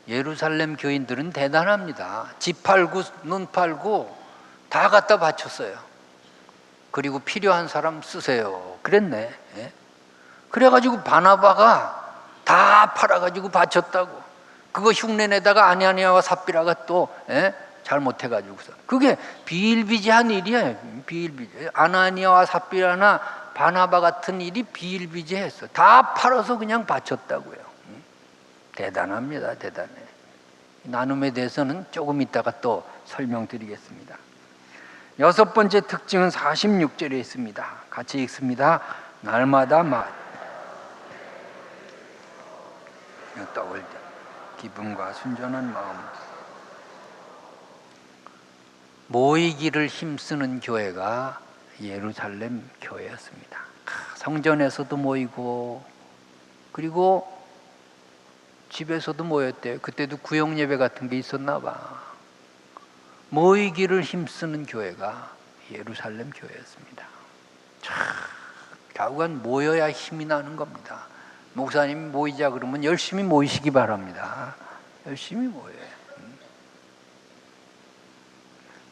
예루살렘 교인들은 대단합니다. 집 팔고 눈 팔고 다 갖다 바쳤어요. 그리고 필요한 사람 쓰세요 그랬네. 그래가지고 바나바가 다 팔아가지고 바쳤다고. 그거 흉내내다가 아나니아와 삽비라가 또 잘못해가지고서. 그게 비일비재한 일이에요. 비일비재. 아나니아와 삽비라나 바나바 같은 일이 비일비재했어. 다 팔아서 그냥 바쳤다고요. 대단합니다. 대단해. 나눔에 대해서는 조금 이따가 또 설명드리겠습니다. 여섯 번째 특징은 46절에 있습니다. 같이 읽습니다. 날마다 떠올 때 기쁨과 순전한 마음, 모이기를 힘쓰는 교회가 예루살렘 교회였습니다. 성전에서도 모이고 그리고 집에서도 모였대요. 그때도 구역 예배 같은 게 있었나 봐. 모이기를 힘쓰는 교회가 예루살렘 교회였습니다. 결국은 모여야 힘이 나는 겁니다. 목사님이 모이자 그러면 열심히 모이시기 바랍니다. 열심히 모여요.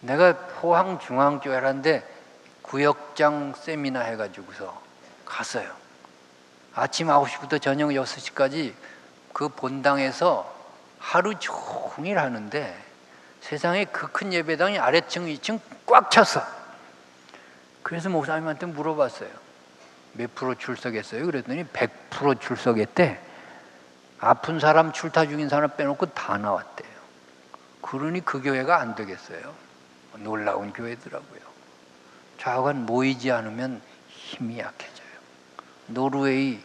내가 포항중앙교회라는데 구역장 세미나 해가지고서 갔어요. 아침 9시부터 저녁 6시까지 그 본당에서 하루 종일 하는데 세상에 그 큰 예배당이 아래층 2층 꽉 찼어. 그래서 목사님한테 물어봤어요. 몇 프로 출석했어요? 그랬더니 100% 출석했대. 아픈 사람 출타 중인 사람 빼놓고 다 나왔대요. 그러니 그 교회가 안 되겠어요. 놀라운 교회더라고요. 좌우간 모이지 않으면 힘이 약해져요. 노르웨이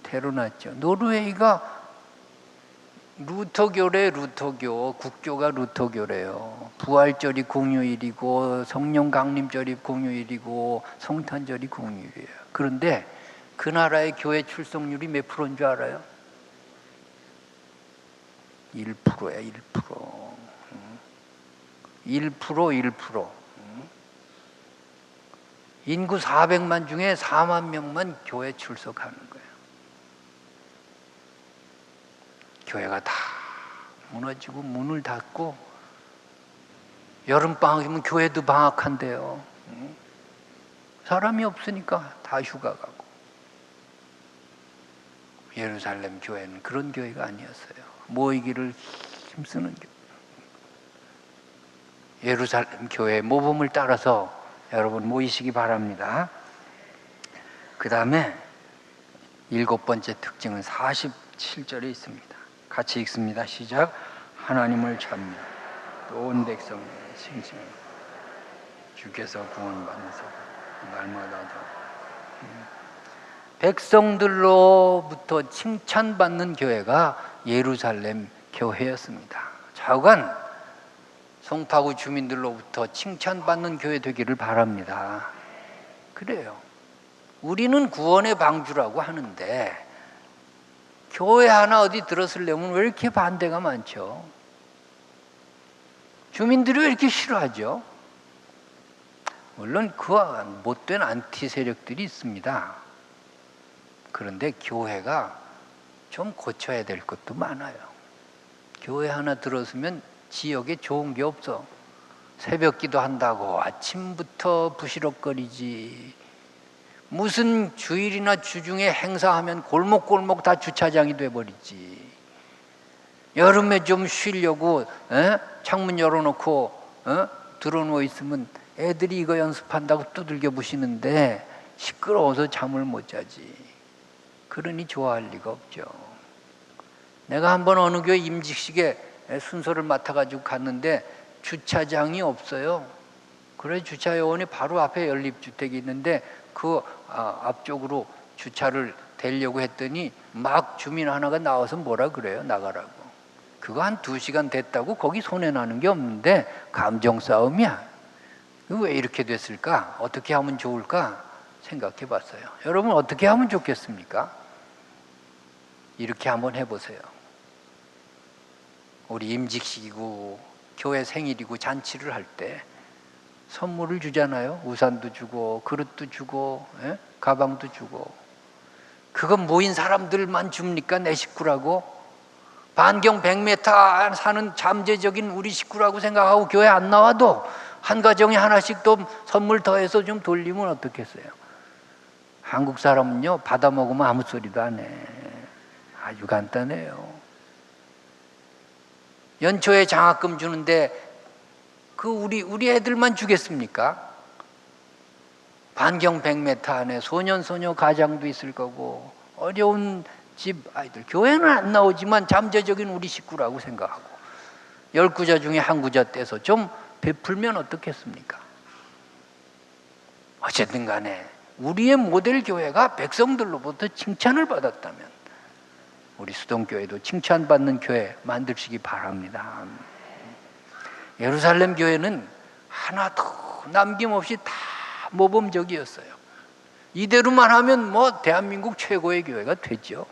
테러 났죠. 노르웨이가 루터교래. 루터교 국교가 루터교래요. 부활절이 공휴일이고 성령 강림절이 공휴일이고 성탄절이 공휴일이에요. 그런데 그 나라의 교회 출석률이 몇 프로인 줄 알아요? 1%야. 1%. 인구 400만 중에 4만 명만 교회 출석하는 거예요. 교회가 다 무너지고 문을 닫고 여름방학이면 교회도 방학한대요. 사람이 없으니까 다 휴가 가고. 예루살렘 교회는 그런 교회가 아니었어요. 모이기를 힘쓰는 교회. 예루살렘 교회의 모범을 따라서 여러분 모이시기 바랍니다. 그 다음에 일곱 번째 특징은 47절에 있습니다. 같이 읽습니다. 시작. 하나님을 찬미 또 온 백성 싱싱 주께서 구원받으사 날마다 백성들로부터 칭찬받는 교회가 예루살렘 교회였습니다. 좌우간 송파구 주민들로부터 칭찬받는 교회 되기를 바랍니다. 그래요. 우리는 구원의 방주라고 하는데 교회 하나 어디 들었으려면 왜 이렇게 반대가 많죠? 주민들이 왜 이렇게 싫어하죠? 물론 그와 못된 안티 세력들이 있습니다. 그런데 교회가 좀 고쳐야 될 것도 많아요. 교회 하나 들었으면 지역에 좋은 게 없어. 새벽 기도 한다고 아침부터 부시럭거리지. 무슨 주일이나 주중에 행사하면 골목골목 다 주차장이 돼버리지. 여름에 좀 쉬려고 창문 열어놓고 들어누워 있으면 애들이 이거 연습한다고 두들겨 부시는데 시끄러워서 잠을 못 자지. 그러니 좋아할 리가 없죠. 내가 한번 어느 교회 임직식에 순서를 맡아가지고 갔는데 주차장이 없어요. 그래 주차 요원이 바로 앞에 연립주택이 있는데 그 앞쪽으로 주차를 대려고 했더니 막 주민 하나가 나와서 뭐라 그래요? 나가라고. 그거 한 2시간 됐다고 거기 손해나는 게 없는데 감정 싸움이야. 왜 이렇게 됐을까? 어떻게 하면 좋을까? 생각해 봤어요. 여러분 어떻게 하면 좋겠습니까? 이렇게 한번 해보세요. 우리 임직식이고 교회 생일이고 잔치를 할 때 선물을 주잖아요. 우산도 주고 그릇도 주고 가방도 주고. 그건 모인 사람들만 줍니까? 내 식구라고? 반경 100m 사는 잠재적인 우리 식구라고 생각하고 교회 안 나와도 한 가정에 하나씩 또 선물 더해서 좀 돌리면 어떻겠어요? 한국 사람은요 받아 먹으면 아무 소리도 안 해. 아주 간단해요. 연초에 장학금 주는데 그 우리 애들만 주겠습니까? 반경 100m 안에 소년 소녀 가장도 있을 거고 어려운 집 아이들, 교회는 안 나오지만 잠재적인 우리 식구라고 생각하고 10구자 중에 한 구자 떼서 좀 베풀면 어떻겠습니까? 어쨌든 간에 우리의 모델 교회가 백성들로부터 칭찬을 받았다면 우리 수동교회도 칭찬받는 교회 만드시기 바랍니다. 예루살렘 교회는 하나도 남김없이 다 모범적이었어요. 이대로만 하면 뭐 대한민국 최고의 교회가 됐죠.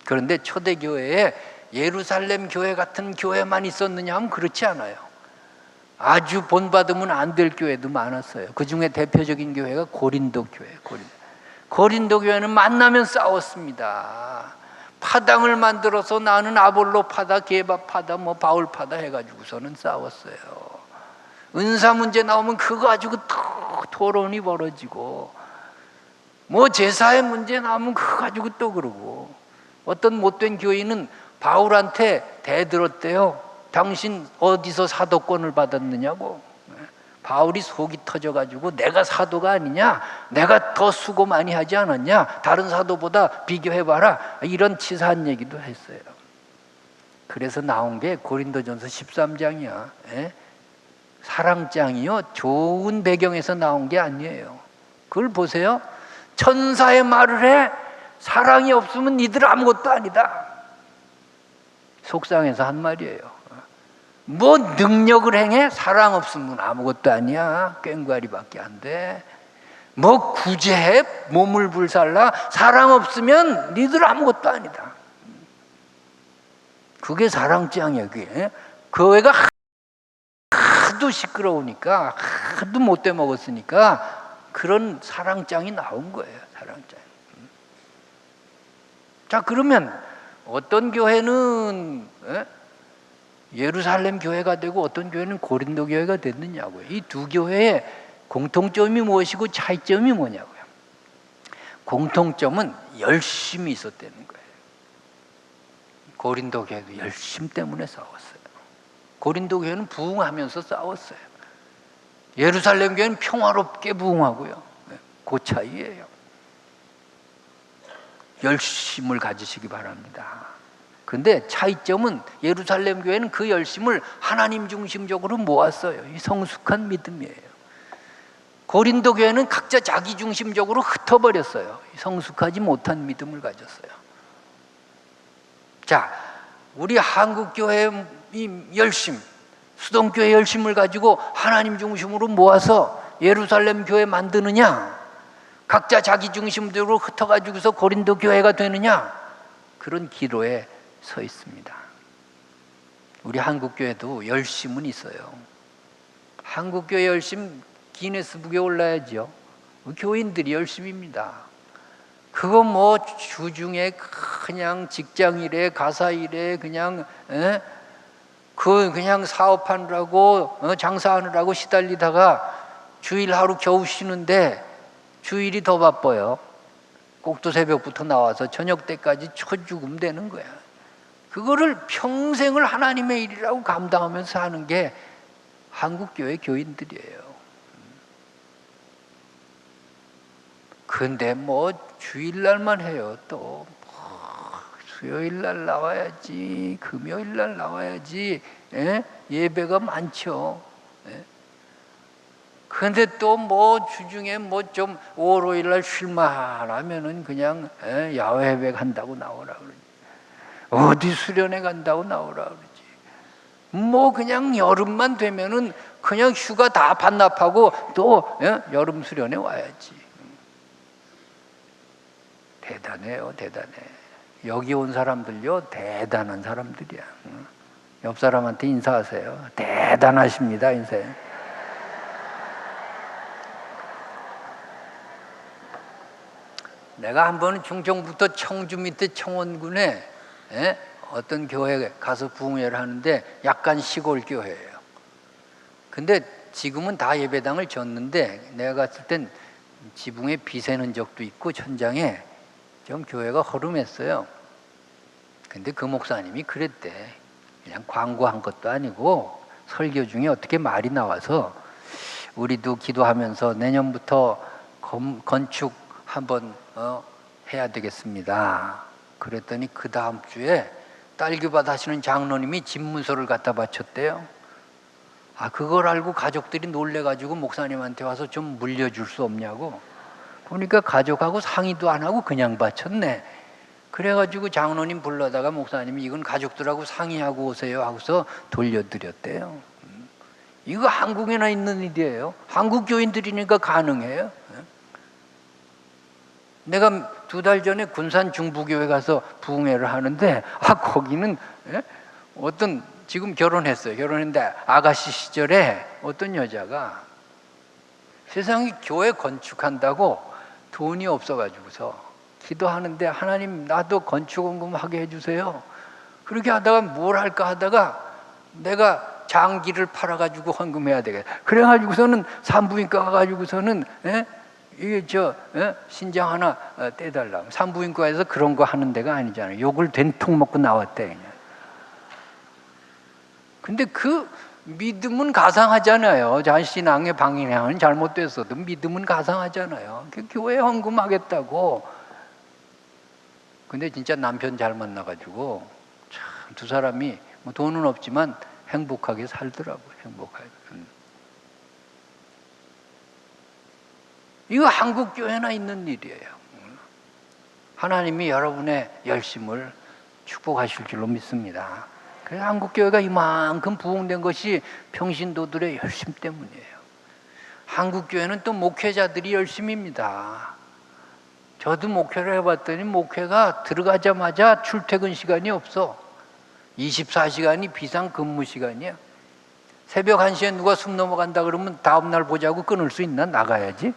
그런데 초대교회에 예루살렘 교회 같은 교회만 있었느냐 하면 그렇지 않아요. 아주 본받으면 안 될 교회도 많았어요. 그 중에 대표적인 교회가 고린도 교회. 고린도 교회는 만나면 싸웠습니다. 파당을 만들어서 나는 아볼로 파다, 게바 파다, 뭐 바울 파다 해가지고서는 싸웠어요. 은사 문제 나오면 그거 가지고 또 토론이 벌어지고, 뭐 제사의 문제 나오면 그거 가지고 또 그러고, 어떤 못된 교인은 바울한테 대들었대요. 당신 어디서 사도권을 받았느냐고. 바울이 속이 터져가지고 내가 사도가 아니냐, 내가 더 수고 많이 하지 않았냐, 다른 사도보다 비교해봐라, 이런 치사한 얘기도 했어요. 그래서 나온 게 고린도전서 13장이야. 사랑장이요, 좋은 배경에서 나온 게 아니에요. 그걸 보세요. 천사의 말을 해. 사랑이 없으면 니들 아무것도 아니다. 속상해서 한 말이에요. 뭐 능력을 행해? 사랑 없으면 아무것도 아니야. 꽹과리밖에 안 돼. 뭐 구제해? 몸을 불살라? 사랑 없으면 니들 아무것도 아니다. 그게 사랑장이야. 그게. 그 애가 하도 시끄러우니까, 하도 못돼 먹었으니까 그런 사랑장이 나온 거예요. 사랑장. 자, 그러면 어떤 교회는 예루살렘 교회가 되고 어떤 교회는 고린도 교회가 됐느냐고요. 이 두 교회의 공통점이 무엇이고 차이점이 뭐냐고요. 공통점은 열심이 있었다는 거예요. 고린도 교회도 열심 때문에 싸웠어요. 고린도 교회는 부흥하면서 싸웠어요. 예루살렘 교회는 평화롭게 부흥하고요. 그 차이예요. 열심을 가지시기 바랍니다. 근데 차이점은 예루살렘 교회는 그 열심을 하나님 중심적으로 모았어요. 이 성숙한 믿음이에요. 고린도 교회는 각자 자기 중심적으로 흩어버렸어요. 성숙하지 못한 믿음을 가졌어요. 자, 우리 한국 교회의 열심, 수동교회 열심을 가지고 하나님 중심으로 모아서 예루살렘 교회 만드느냐, 각자 자기 중심대로 흩어가지고서 고린도 교회가 되느냐, 그런 기로에 서 있습니다. 우리 한국교회도 열심은 있어요. 한국교회 열심 기네스북에 올라야죠. 교인들이 열심입니다. 그거 뭐 주중에 그냥 직장일에 가사일에 그냥 그냥 사업하느라고 장사하느라고 시달리다가 주일 하루 겨우 쉬는데 주일이 더 바빠요. 꼭두 새벽부터 나와서 저녁 때까지 초죽음 되는 거야. 그거를 평생을 하나님의 일이라고 감당하면서 하는 게 한국교회 교인들이에요. 근데 뭐 주일날만 해요. 또 수요일날 나와야지, 금요일날 나와야지, 예배가 많죠. 근데 또 뭐 주중에 뭐 좀 5월 5일날 쉴만 하면은 그냥 야외 예배 간다고 나오라 그러지. 어디 수련회 간다고 나오라 그러지. 뭐 그냥 여름만 되면은 그냥 휴가 다 반납하고 또 여름 수련회 와야지. 대단해요, 대단해. 여기 온 사람들요, 대단한 사람들이야. 옆 사람한테 인사하세요. 대단하십니다, 인사해. 내가 한 번은 충청부터 청주 밑에 청원군에 어떤 교회에 가서 부흥회를 하는데 약간 시골 교회예요. 근데 지금은 다 예배당을 졌는데 내가 갔을 땐 지붕에 비 새는 적도 있고 천장에 좀 교회가 허름했어요. 근데 그 목사님이 그랬대. 그냥 광고한 것도 아니고 설교 중에 어떻게 말이 나와서 우리도 기도하면서 내년부터 건축 한번 해야 되겠습니다. 그랬더니 그 다음 주에 딸기밭 하시는 장로님이 집문서를 갖다 바쳤대요. 그걸 알고 가족들이 놀래가지고 목사님한테 와서 좀 물려줄 수 없냐고. 보니까 가족하고 상의도 안 하고 그냥 바쳤네. 그래가지고 장로님 불러다가 목사님이 이건 가족들하고 상의하고 오세요 하고서 돌려드렸대요. 이거 한국에나 있는 일이에요. 한국 교인들이니까 가능해요. 내가 2달 전에 군산 중부교회 가서 부흥회를 하는데 거기는 어떤 지금 결혼했어요. 결혼했는데 아가씨 시절에 어떤 여자가 세상에 교회 건축한다고 돈이 없어가지고서 기도하는데 하나님 나도 건축원금 하게 해주세요. 그렇게 하다가 뭘 할까 하다가 내가 장기를 팔아가지고 헌금해야 되겠다. 그래가지고서는 산부인과 가가지고서는 이게 신장 하나 떼달라고. 산부인과에서 그런 거 하는 데가 아니잖아요. 욕을 된통 먹고 나왔대 그냥. 근데 그 믿음은 가상하잖아요. 자신앙의 방향은 잘못됐어도 믿음은 가상하잖아요. 그 교회 헌금하겠다고. 근데 진짜 남편 잘 만나가지고 참 두 사람이 뭐 돈은 없지만 행복하게 살더라고요. 행복하게. 이거 한국 교회나 있는 일이에요. 하나님이 여러분의 열심을 축복하실 줄로 믿습니다. 그래서 한국 교회가 이만큼 부흥된 것이 평신도들의 열심 때문이에요. 한국 교회는 또 목회자들이 열심입니다. 저도 목회를 해봤더니 목회가 들어가자마자 출퇴근 시간이 없어. 24시간이 비상 근무 시간이야. 새벽 1시에 누가 숨 넘어간다 그러면 다음날 보자고 끊을 수 있나? 나가야지.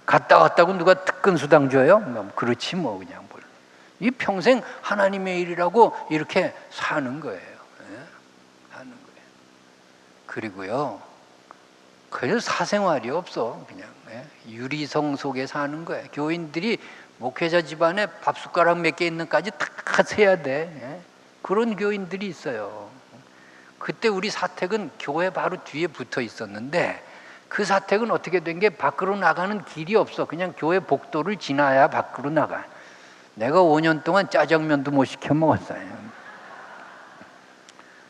갔다 왔다고 누가 특근 수당 줘요? 그렇지 뭐 그냥. 이 평생 하나님의 일이라고 이렇게 사는 거예요. 사는 거예요. 그리고요, 그래서 사생활이 없어. 그냥 유리성 속에 사는 거예요. 교인들이 목회자 집안에 밥 숟가락 몇 개 있는까지 다 세야 돼. 그런 교인들이 있어요. 그때 우리 사택은 교회 바로 뒤에 붙어 있었는데 그 사택은 어떻게 된 게 밖으로 나가는 길이 없어. 그냥 교회 복도를 지나야 밖으로 나가. 내가 5년 동안 짜장면도 못 시켜 먹었어요.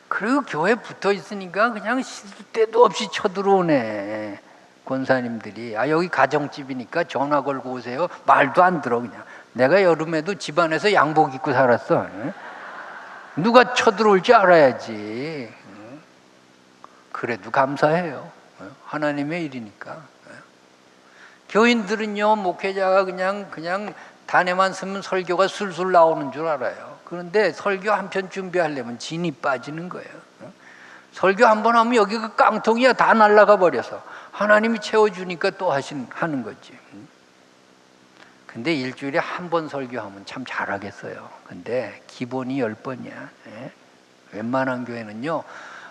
그리고 교회 붙어 있으니까 그냥 시도 때도 없이 쳐들어오네. 권사님들이 여기 가정집이니까 전화 걸고 오세요. 말도 안 들어 그냥. 내가 여름에도 집안에서 양복 입고 살았어. 누가 쳐들어올지 알아야지. 그래도 감사해요. 하나님의 일이니까. 교인들은요, 목회자가 그냥 단에만 쓰면 설교가 술술 나오는 줄 알아요. 그런데 설교 한 편 준비하려면 진이 빠지는 거예요. 설교 한 번 하면 여기가 깡통이야. 다 날아가 버려서. 하나님이 채워주니까 또 하는 거지. 근데 일주일에 한 번 설교하면 참 잘하겠어요. 근데 기본이 10번이야. 웬만한 교회는요,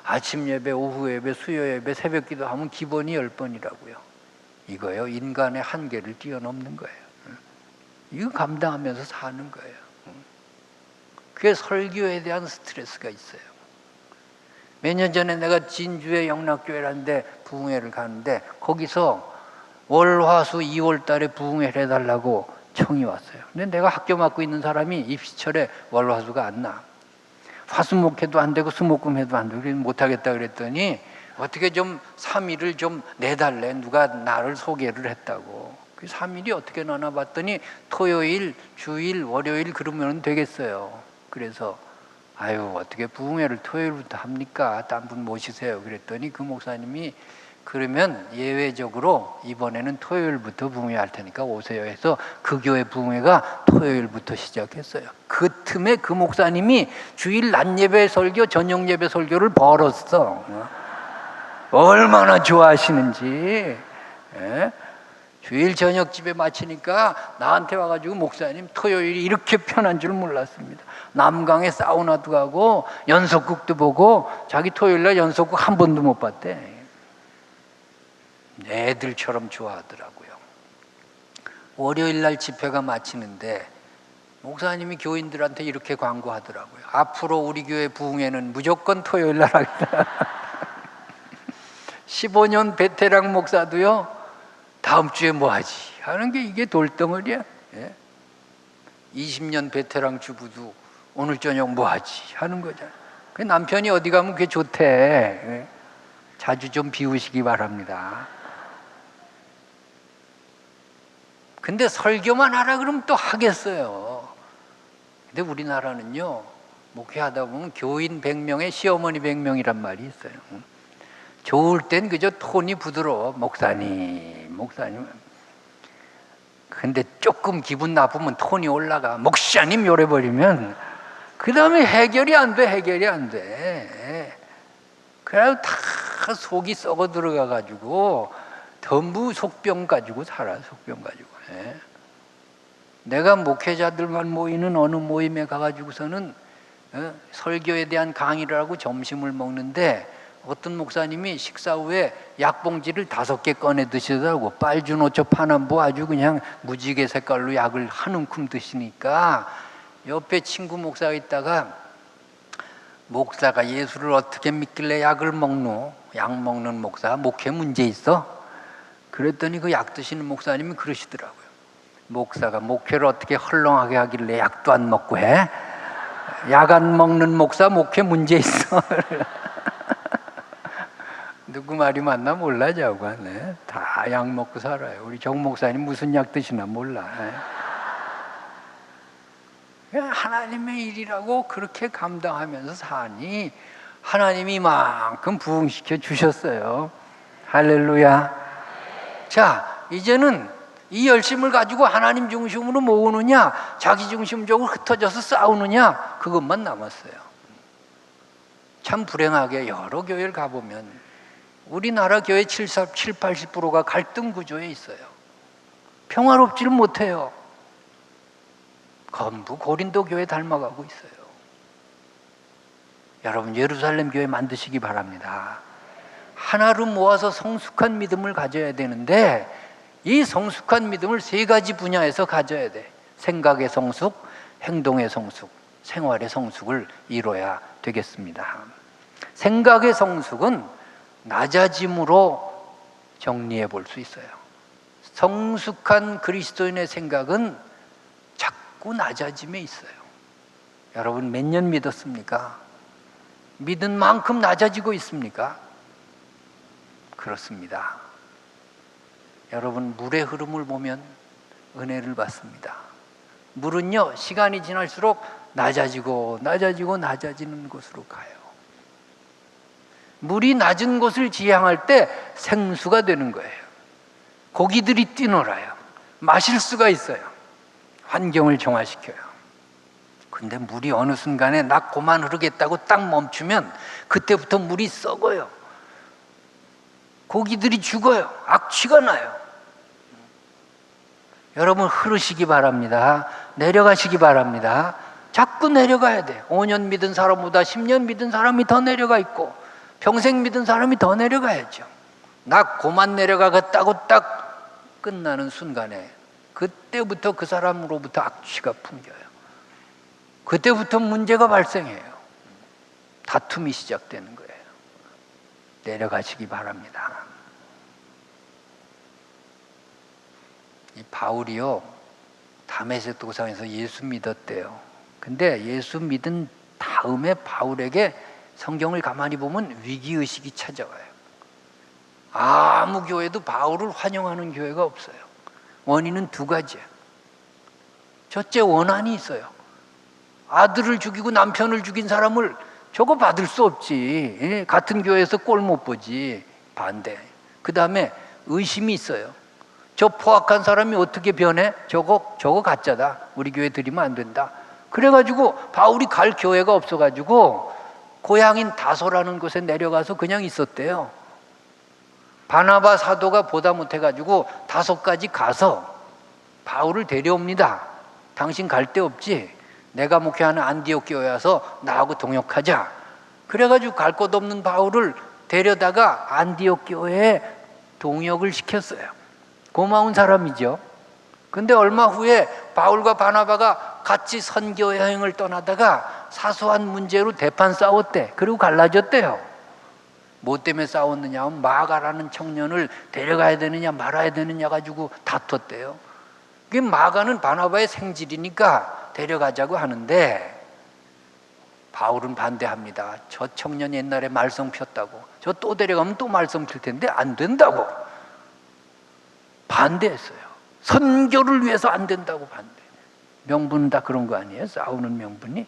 아침 예배, 오후 예배, 수요 예배, 새벽 기도 하면 기본이 10번이라고요. 이거요, 인간의 한계를 뛰어넘는 거예요. 이거 감당하면서 사는 거예요. 그게 설교에 대한 스트레스가 있어요. 몇 년 전에 내가 진주의 영락교회라는 데 부흥회를 가는데 거기서 월화수 2월 달에 부흥회를 해달라고 청이 왔어요. 근데 내가 학교 맡고 있는 사람이 입시철에 월화수가 안 나. 화수목회도 안 되고 수목금회도 안 되고 못하겠다 그랬더니 어떻게 좀 3일을 좀 내달래. 누가 나를 소개를 했다고. 그 3일이 어떻게 나나 봤더니 토요일, 주일, 월요일 그러면 되겠어요. 그래서 어떻게 부흥회를 토요일부터 합니까? 딴 분 모시세요. 그랬더니 그 목사님이 그러면 예외적으로 이번에는 토요일부터 부흥회 할 테니까 오세요 해서 그 교회 부흥회가 토요일부터 시작했어요. 그 틈에 그 목사님이 주일 낮 예배 설교, 저녁 예배 설교를 벌었어. 얼마나 좋아하시는지. 주일 저녁 집에 마치니까 나한테 와가지고 목사님 토요일이 이렇게 편한 줄 몰랐습니다. 남강에 사우나도 가고 연속극도 보고 자기 토요일날 연속극 한 번도 못 봤대. 애들처럼 좋아하더라고요. 월요일날 집회가 마치는데 목사님이 교인들한테 이렇게 광고하더라고요. 앞으로 우리 교회 부흥회는 무조건 토요일날 하겠다. 15년 베테랑 목사도요, 다음 주에 뭐 하지? 하는 게 이게 돌덩어리야. 20년 베테랑 주부도 오늘 저녁 뭐 하지 하는 거잖아요. 그 남편이 어디 가면 그게 좋대. 자주 좀 비우시기 바랍니다. 근데 설교만 하라 그러면 또 하겠어요. 근데 우리나라는요, 목회하다 보면 교인 100명에 시어머니 100명이란 말이 있어요. 좋을 땐 그저 톤이 부드러워. 목사님. 근데 조금 기분 나쁘면 톤이 올라가. 목사님 요래버리면 그 다음에 해결이 안 돼. 그래서 다 속이 썩어 들어가가지고 전부 속병 가지고 살아. 내가 목회자들만 모이는 어느 모임에 가가지고서는 설교에 대한 강의를 하고 점심을 먹는데 어떤 목사님이 식사 후에 약봉지를 5개 꺼내 드시더라고. 빨주노초 파남보 아주 그냥 무지개 색깔로 약을 한 움큼 드시니까 옆에 친구 목사가 있다가 목사가 예수를 어떻게 믿길래 약을 먹노? 약 먹는 목사 목회 문제 있어? 그랬더니 그 약 드시는 목사님이 그러시더라고요. 목사가 목회를 어떻게 헐렁하게 하길래 약도 안 먹고 해? 약 안 먹는 목사 목회 문제 있어. 누구 말이 맞나 몰라 저거. 네. 다 약 먹고 살아요. 우리 정 목사님 무슨 약 드시나 몰라. 하나님의 일이라고 그렇게 감당하면서 사니 하나님이 이만큼 부흥시켜 주셨어요. 할렐루야. 자, 이제는 이 열심을 가지고 하나님 중심으로 모으느냐 자기 중심적으로 흩어져서 싸우느냐 그것만 남았어요. 참 불행하게 여러 교회를 가보면 우리나라 교회 70-80%가 갈등 구조에 있어요. 평화롭지를 못해요. 전부 고린도 교회 닮아가고 있어요. 여러분 예루살렘 교회 만드시기 바랍니다. 하나로 모아서 성숙한 믿음을 가져야 되는데 이 성숙한 믿음을 3가지 분야에서 가져야 돼. 생각의 성숙, 행동의 성숙, 생활의 성숙을 이뤄야 되겠습니다. 생각의 성숙은 낮아짐으로 정리해 볼 수 있어요. 성숙한 그리스도인의 생각은 자꾸 낮아짐에 있어요. 여러분 몇 년 믿었습니까? 믿은 만큼 낮아지고 있습니까? 그렇습니다. 여러분 물의 흐름을 보면 은혜를 받습니다. 물은요 시간이 지날수록 낮아지는 곳으로 가요. 물이 낮은 곳을 지향할 때 생수가 되는 거예요. 고기들이 뛰놀아요. 마실 수가 있어요. 환경을 정화시켜요. 근데 물이 어느 순간에 나 그만 흐르겠다고 딱 멈추면 그때부터 물이 썩어요. 고기들이 죽어요. 악취가 나요. 여러분 흐르시기 바랍니다. 내려가시기 바랍니다. 자꾸 내려가야 돼. 5년 믿은 사람보다 10년 믿은 사람이 더 내려가 있고 평생 믿은 사람이 더 내려가야죠. 나 그만 내려가겠다고 딱 끝나는 순간에 그때부터 그 사람으로부터 악취가 풍겨요. 그때부터 문제가 발생해요. 다툼이 시작되는 거예요. 내려가시기 바랍니다. 이 바울이요 다메섹 도상에서 예수 믿었대요. 근데 예수 믿은 다음에 바울에게 성경을 가만히 보면 위기의식이 찾아와요. 아무 교회도 바울을 환영하는 교회가 없어요. 원인은 2가지예요. 첫째 원한이 있어요. 아들을 죽이고 남편을 죽인 사람을 저거 받을 수 없지. 같은 교회에서 꼴 못 보지. 반대. 그 다음에 의심이 있어요. 저 포악한 사람이 어떻게 변해? 저거 가짜다. 우리 교회 들이면 안 된다. 그래가지고 바울이 갈 교회가 없어가지고 고향인 다소라는 곳에 내려가서 그냥 있었대요. 바나바 사도가 보다 못해가지고 다소까지 가서 바울을 데려옵니다. 당신 갈 데 없지? 내가 목회하는 안디옥 교회 와서 나하고 동역하자. 그래가지고 갈 곳 없는 바울을 데려다가 안디옥 교회에 동역을 시켰어요. 고마운 사람이죠. 근데 얼마 후에 바울과 바나바가 같이 선교 여행을 떠나다가 사소한 문제로 대판 싸웠대. 그리고 갈라졌대요. 뭐 때문에 싸웠느냐 하면 마가라는 청년을 데려가야 되느냐 말아야 되느냐 가지고 다퉜대요. 그게 마가는 바나바의 생질이니까 데려가자고 하는데 바울은 반대합니다. 저 청년 옛날에 말썽 폈다고 저 또 데려가면 또 말썽 필 텐데 안 된다고 반대했어요. 선교를 위해서 안 된다고 반대. 명분은 다 그런 거 아니에요? 싸우는 명분이.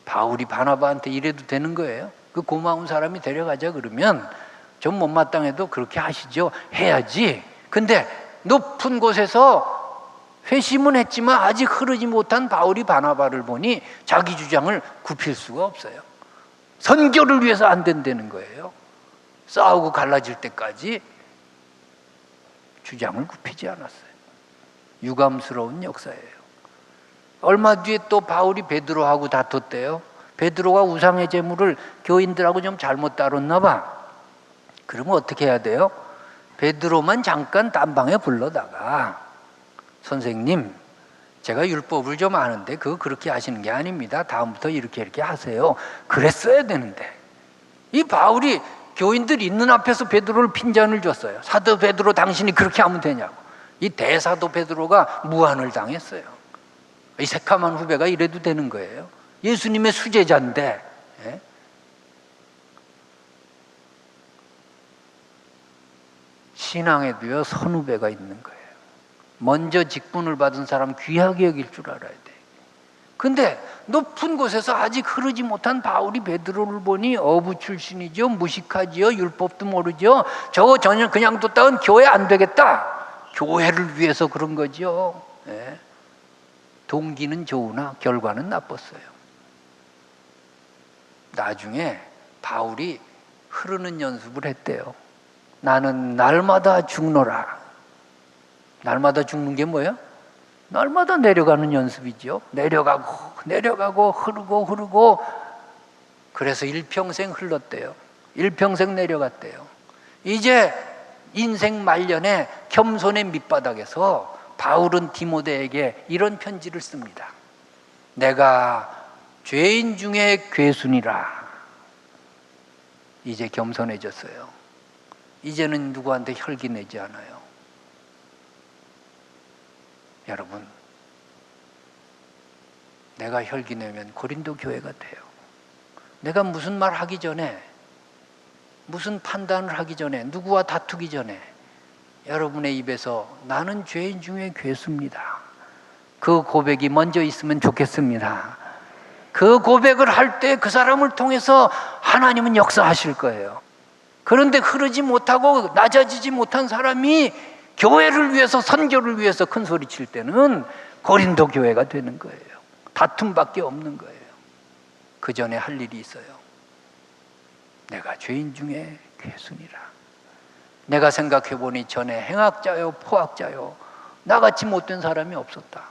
바울이 바나바한테 이래도 되는 거예요? 그 고마운 사람이 데려가자 그러면 좀 못마땅해도 그렇게 하시죠. 해야지. 근데 높은 곳에서 회심은 했지만 아직 흐르지 못한 바울이 바나바를 보니 자기 주장을 굽힐 수가 없어요. 선교를 위해서 안 된다는 거예요. 싸우고 갈라질 때까지 주장을 굽히지 않았어요. 유감스러운 역사예요. 얼마 뒤에 또 바울이 베드로하고 다퉜대요. 베드로가 우상의 제물을 교인들하고 좀 잘못 다뤘나 봐. 그러면 어떻게 해야 돼요? 베드로만 잠깐 딴방에 불러다가 선생님, 제가 율법을 좀 아는데 그거 그렇게 하시는 게 아닙니다. 다음부터 이렇게 하세요. 그랬어야 되는데 이 바울이 교인들 있는 앞에서 베드로를 핀잔을 줬어요. 사도 베드로 당신이 그렇게 하면 되냐고. 이 대사도 베드로가 무한을 당했어요. 이 새카만 후배가 이래도 되는 거예요. 예수님의 수제자인데. 예? 신앙에도요 선후배가 있는 거예요. 먼저 직분을 받은 사람 귀하게 여길 줄 알아야 돼. 근데 높은 곳에서 아직 흐르지 못한 바울이 베드로를 보니 어부 출신이죠. 무식하지요. 율법도 모르죠. 저거 전혀 그냥 뒀다간 교회 안 되겠다. 교회를 위해서 그런 거죠. 예. 동기는 좋으나 결과는 나빴어요. 나중에 바울이 흐르는 연습을 했대요. 나는 날마다 죽노라. 날마다 죽는 게 뭐예요? 날마다 내려가는 연습이죠. 내려가고 흐르고 그래서 일평생 흘렀대요. 일평생 내려갔대요. 이제 인생 말년에 겸손의 밑바닥에서 바울은 디모데에게 이런 편지를 씁니다. 내가 죄인 중에 괴순이라. 이제 겸손해졌어요. 이제는 누구한테 혈기 내지 않아요. 여러분, 내가 혈기 내면 고린도 교회가 돼요. 내가 무슨 말 하기 전에, 무슨 판단을 하기 전에, 누구와 다투기 전에 여러분의 입에서 나는 죄인 중에 괴수입니다. 그 고백이 먼저 있으면 좋겠습니다. 그 고백을 할 때 그 사람을 통해서 하나님은 역사하실 거예요. 그런데 흐르지 못하고 낮아지지 못한 사람이 교회를 위해서, 선교를 위해서 큰 소리 칠 때는 고린도 교회가 되는 거예요. 다툼밖에 없는 거예요. 그 전에 할 일이 있어요. 내가 죄인 중에 괴순이라. 내가 생각해보니 전에 행악자요 포악자요 나같이 못된 사람이 없었다.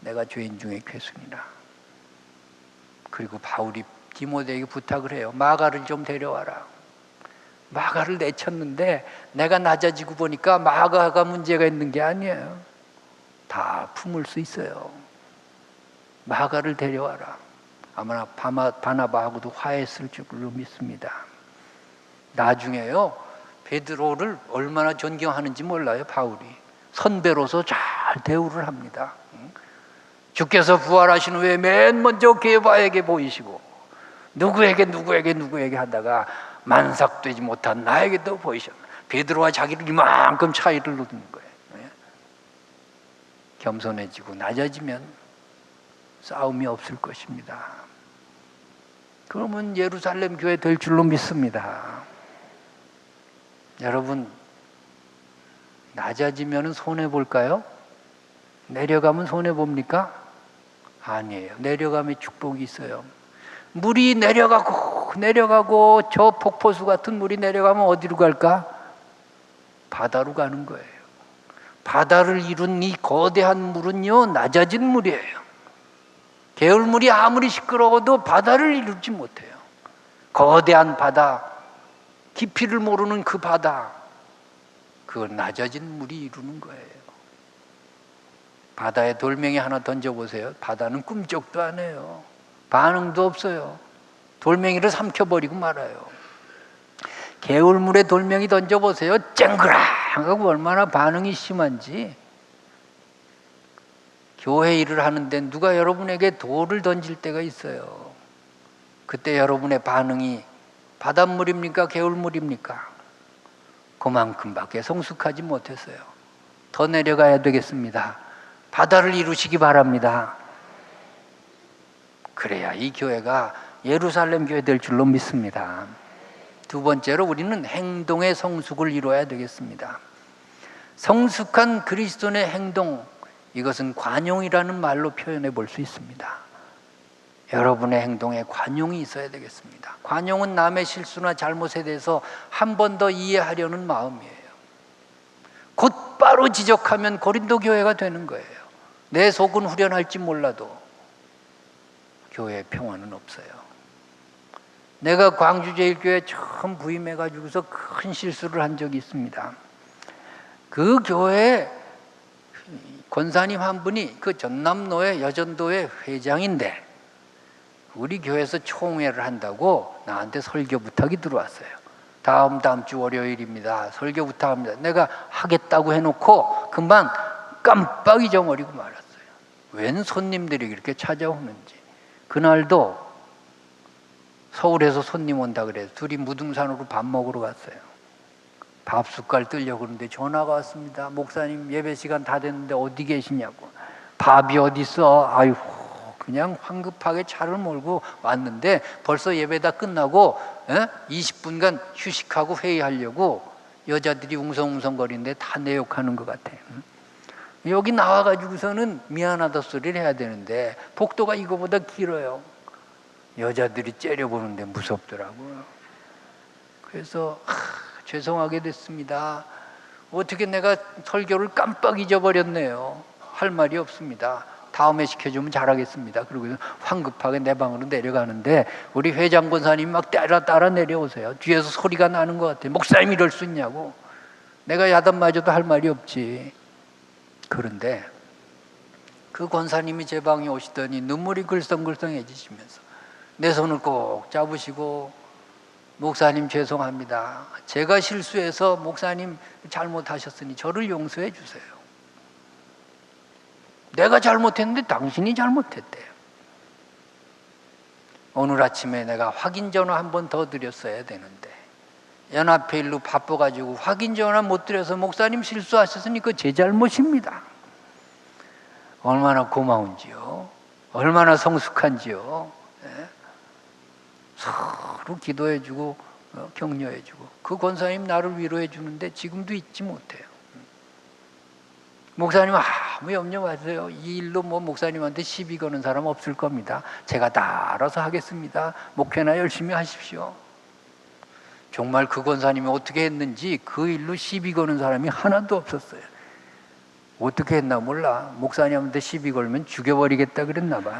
내가 죄인 중에 괴순이라. 그리고 바울이 디모데에게 부탁을 해요. 마가를 좀 데려와라. 마가를 내쳤는데 내가 낮아지고 보니까 마가가 문제가 있는 게 아니에요. 다 품을 수 있어요. 마가를 데려와라. 아마 바나바하고도 화했을 줄로 믿습니다. 나중에요 베드로를 얼마나 존경하는지 몰라요. 바울이 선배로서 잘 대우를 합니다. 주께서 부활하신 후에 맨 먼저 게바에게 보이시고 누구에게 하다가 만삭되지 못한 나에게도 보이셨다. 베드로와 자기를 이만큼 차이를 두는 거예요. 겸손해지고 낮아지면 싸움이 없을 것입니다. 그러면 예루살렘 교회 될 줄로 믿습니다. 여러분, 낮아지면 손해볼까요? 내려가면 손해봅니까? 아니에요. 내려가면 축복이 있어요. 물이 내려가고 저 폭포수 같은 물이 내려가면 어디로 갈까? 바다로 가는 거예요. 바다를 이룬 이 거대한 물은요 낮아진 물이에요. 개울물이 아무리 시끄러워도 바다를 이루지 못해요. 거대한 바다, 깊이를 모르는 그 바다, 그건 낮아진 물이 이루는 거예요. 바다에 돌멩이 하나 던져보세요. 바다는 꿈쩍도 안 해요. 반응도 없어요. 돌멩이를 삼켜버리고 말아요. 개울물에 돌멩이 던져보세요. 쨍그랑 하고 얼마나 반응이 심한지. 교회 일을 하는데 누가 여러분에게 돌을 던질 때가 있어요. 그때 여러분의 반응이 바닷물입니까? 개울물입니까? 그만큼밖에 성숙하지 못했어요. 더 내려가야 되겠습니다. 바다를 이루시기 바랍니다. 그래야 이 교회가 예루살렘 교회 될 줄로 믿습니다. 두 번째로 우리는 행동의 성숙을 이루어야 되겠습니다. 성숙한 그리스도인의 행동, 이것은 관용이라는 말로 표현해 볼 수 있습니다. 여러분의 행동에 관용이 있어야 되겠습니다. 관용은 남의 실수나 잘못에 대해서 한 번 더 이해하려는 마음이에요. 곧바로 지적하면 고린도 교회가 되는 거예요. 내 속은 후련할지 몰라도 교회에 평화는 없어요. 내가 광주제일교회 처음 부임해가지고서 큰 실수를 한 적이 있습니다. 그 교회에 권사님 한 분이 그 전남로의 여전도의 회장인데 우리 교회에서 총회를 한다고 나한테 설교 부탁이 들어왔어요. 다음 주 월요일입니다. 설교 부탁합니다. 내가 하겠다고 해놓고 금방 깜빡 잊어버리고 말았어요. 웬 손님들이 그렇게 찾아오는지. 그날도 서울에서 손님 온다 그래서 둘이 무등산으로 밥 먹으러 갔어요. 밥 숟갈 뜨려고 그러는데 전화가 왔습니다. 목사님 예배 시간 다 됐는데 어디 계시냐고. 밥이 어디 있어? 아이고, 그냥 황급하게 차를 몰고 왔는데 벌써 예배 다 끝나고 20분간 휴식하고 회의하려고 여자들이 웅성웅성거리는데 다 내 욕하는 것 같아요. 여기 나와가지고서는 미안하다 소리를 해야 되는데 복도가 이거보다 길어요. 여자들이 째려보는데 무섭더라고요. 그래서 죄송하게 됐습니다. 어떻게 내가 설교를 깜빡 잊어버렸네요. 할 말이 없습니다. 다음에 시켜주면 잘하겠습니다. 그리고 황급하게 내 방으로 내려가는데 우리 회장 권사님이 막 따라 내려오세요. 뒤에서 소리가 나는 것 같아요. 목사님 이럴 수 있냐고. 내가 야단 맞아도 할 말이 없지. 그런데 그 권사님이 제 방에 오시더니 눈물이 글썽글썽해지시면서 내 손을 꼭 잡으시고 목사님 죄송합니다. 제가 실수해서 목사님 잘못하셨으니 저를 용서해 주세요. 내가 잘못했는데 당신이 잘못했대요. 오늘 아침에 내가 확인 전화 한 번 더 드렸어야 되는데 연합회 일로 바빠가지고 확인 전화 못 드려서 목사님 실수하셨으니 그거 제 잘못입니다. 얼마나 고마운지요. 얼마나 성숙한지요. 네? 서로 기도해주고 격려해주고 그 권사님 나를 위로해주는데 지금도 잊지 못해요. 목사님 아무 염려 마세요. 이 일로 뭐 목사님한테 시비 거는 사람 없을 겁니다. 제가 다 알아서 하겠습니다. 목회나 열심히 하십시오. 정말 그 권사님이 어떻게 했는지 그 일로 시비 거는 사람이 하나도 없었어요. 어떻게 했나 몰라. 목사님한테 시비 걸면 죽여버리겠다 그랬나 봐.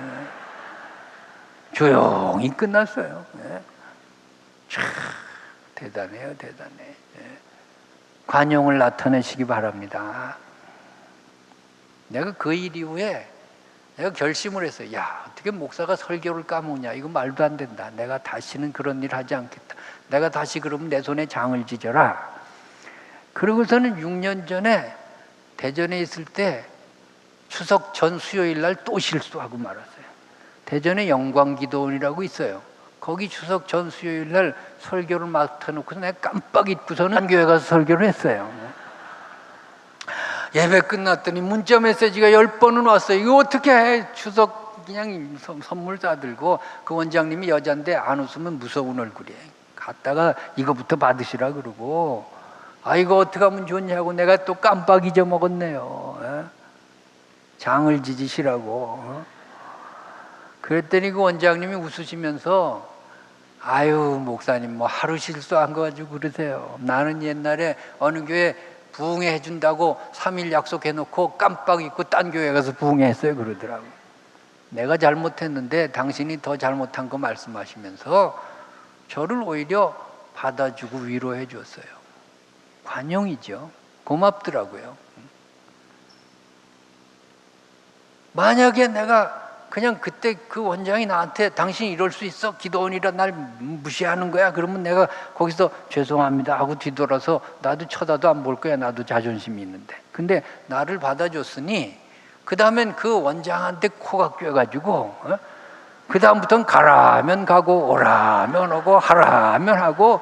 조용히 끝났어요. 네. 대단해요, 대단해. 네. 관용을 나타내시기 바랍니다. 내가 그 일 이후에 내가 결심을 했어요. 야, 어떻게 목사가 설교를 까먹냐. 이거 말도 안 된다. 내가 다시는 그런 일 하지 않겠다. 내가 다시 그러면 내 손에 장을 지져라. 그러고서는 6년 전에 대전에 있을 때 추석 전 수요일 날 또 실수하고 말았어요. 대전에 영광기도원이라고 있어요. 거기 추석 전 수요일 날 설교를 맡아놓고서 내가 깜빡 잊고서는 한 교회 가서 설교를 했어요. 예배 끝났더니 문자 메시지가 10번은 왔어요. 이거 어떻게 해? 추석 그냥 선물 싸들고 그 원장님이 여잔데 안 웃으면 무서운 얼굴이에요. 갔다가 이거부터 받으시라 그러고 아 이거 어떻게 하면 좋냐고 내가 또 깜빡 잊어먹었네요. 장을 지지시라고. 그랬더니 그 원장님이 웃으시면서 아유 목사님 뭐 하루 실수한 거 가지고 그러세요. 나는 옛날에 어느 교회 부흥회 해준다고 3일 약속해놓고 깜빡 잊고 딴 교회 가서 부흥회 했어요 그러더라고. 내가 잘못했는데 당신이 더 잘못한 거 말씀하시면서 저를 오히려 받아주고 위로해 줬어요. 관용이죠. 고맙더라고요. 만약에 내가 그냥 그때 그 원장이 나한테 당신이 이럴 수 있어? 기도원이라 날 무시하는 거야? 그러면 내가 거기서 죄송합니다 하고 뒤돌아서 나도 쳐다도 안 볼 거야. 나도 자존심이 있는데. 근데 나를 받아줬으니 그 다음엔 그 원장한테 코가 꿰가지고 그 다음부터는 가라면 가고 오라면 오고 하라면 하고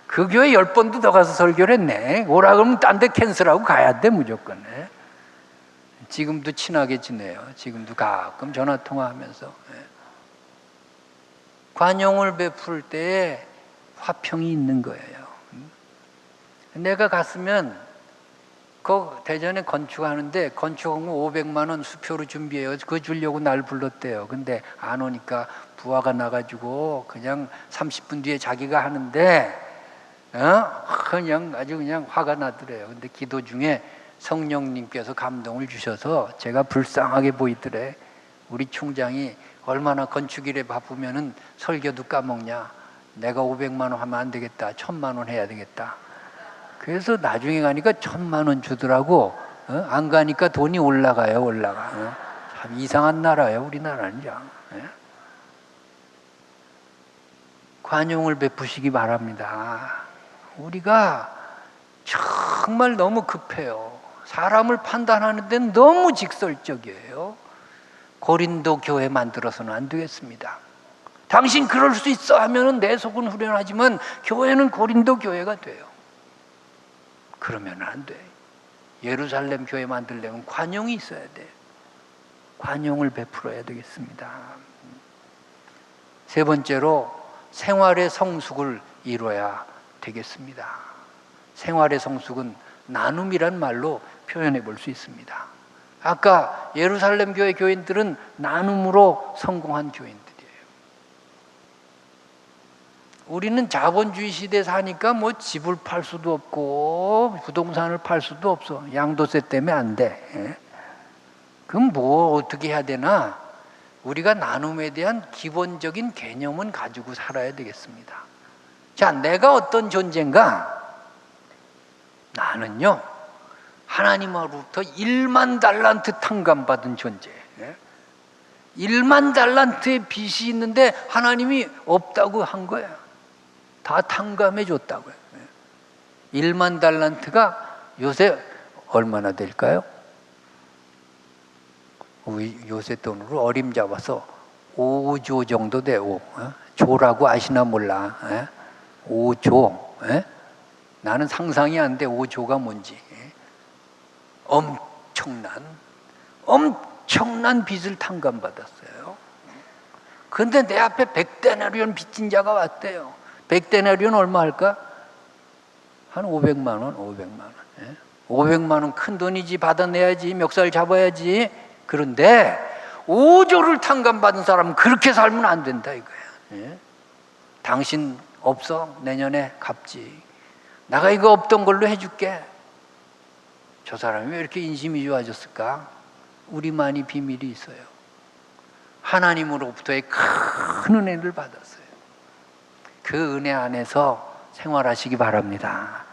그 교회 10번도 더 가서 설교를 했네. 오라 그러면 딴 데 캔슬하고 가야 돼 무조건. 지금도 친하게 지내요. 지금도 가끔 전화통화하면서. 관용을 베풀 때에 화평이 있는 거예요. 내가 갔으면 그 대전에 건축하는데 건축하면 500만 원 수표로 준비해요. 그거 주려고 날 불렀대요. 근데 안 오니까 부하가 나가지고 그냥 30분 뒤에 자기가 하는데 그냥 아주 그냥 화가 나더래요. 근데 기도 중에 성령님께서 감동을 주셔서 제가 불쌍하게 보이더래. 우리 총장이 얼마나 건축일에 바쁘면은 설교도 까먹냐. 내가 500만 원 하면 안 되겠다. 1000만 원 해야 되겠다. 그래서 나중에 가니까 1000만 원 주더라고. 안 가니까 돈이 올라가요. 참 이상한 나라예요. 우리나라는. 관용을 베푸시기 바랍니다. 우리가 정말 너무 급해요. 사람을 판단하는 데는 너무 직설적이에요. 고린도 교회 만들어서는 안 되겠습니다. 당신 그럴 수 있어 하면은 내 속은 후련하지만 교회는 고린도 교회가 돼요. 그러면 안 돼. 예루살렘 교회 만들려면 관용이 있어야 돼. 관용을 베풀어야 되겠습니다. 세 번째로 생활의 성숙을 이뤄야 되겠습니다. 생활의 성숙은 나눔이란 말로 표현해 볼 수 있습니다. 아까 예루살렘 교회 교인들은 나눔으로 성공한 교인들이에요. 우리는 자본주의 시대에 사니까 뭐 집을 팔 수도 없고 부동산을 팔 수도 없어. 양도세 때문에 안 돼. 그럼 뭐 어떻게 해야 되나? 우리가 나눔에 대한 기본적인 개념은 가지고 살아야 되겠습니다. 자, 내가 어떤 존재인가? 나는요, 하나님으로부터 1만 달란트 탕감받은 존재. 1만 달란트의 빚이 있는데 하나님이 없다고 한 거야. 다 탕감해 줬다고요. 1만 달란트가 요새 얼마나 될까요? 요새 돈으로 어림잡아서 5조 정도 돼요. 조라고 아시나 몰라. 5조. 나는 상상이 안 돼. 5조가 뭔지. 엄청난 빚을 탕감받았어요. 그런데 내 앞에 100데나리온 빚진 자가 왔대요. 100데나리온 얼마 할까? 한 500만 원, 500만 원. 500만 원 큰 돈이지. 받아내야지. 멱살 잡아야지. 그런데 5조를 탕감받은 사람은 그렇게 살면 안 된다 이거야. 당신 없어? 내년에 갚지. 내가 이거 없던 걸로 해줄게. 저 사람이 왜 이렇게 인심이 좋아졌을까? 우리만이 비밀이 있어요. 하나님으로부터의 큰 은혜를 받았어요. 그 은혜 안에서 생활하시기 바랍니다.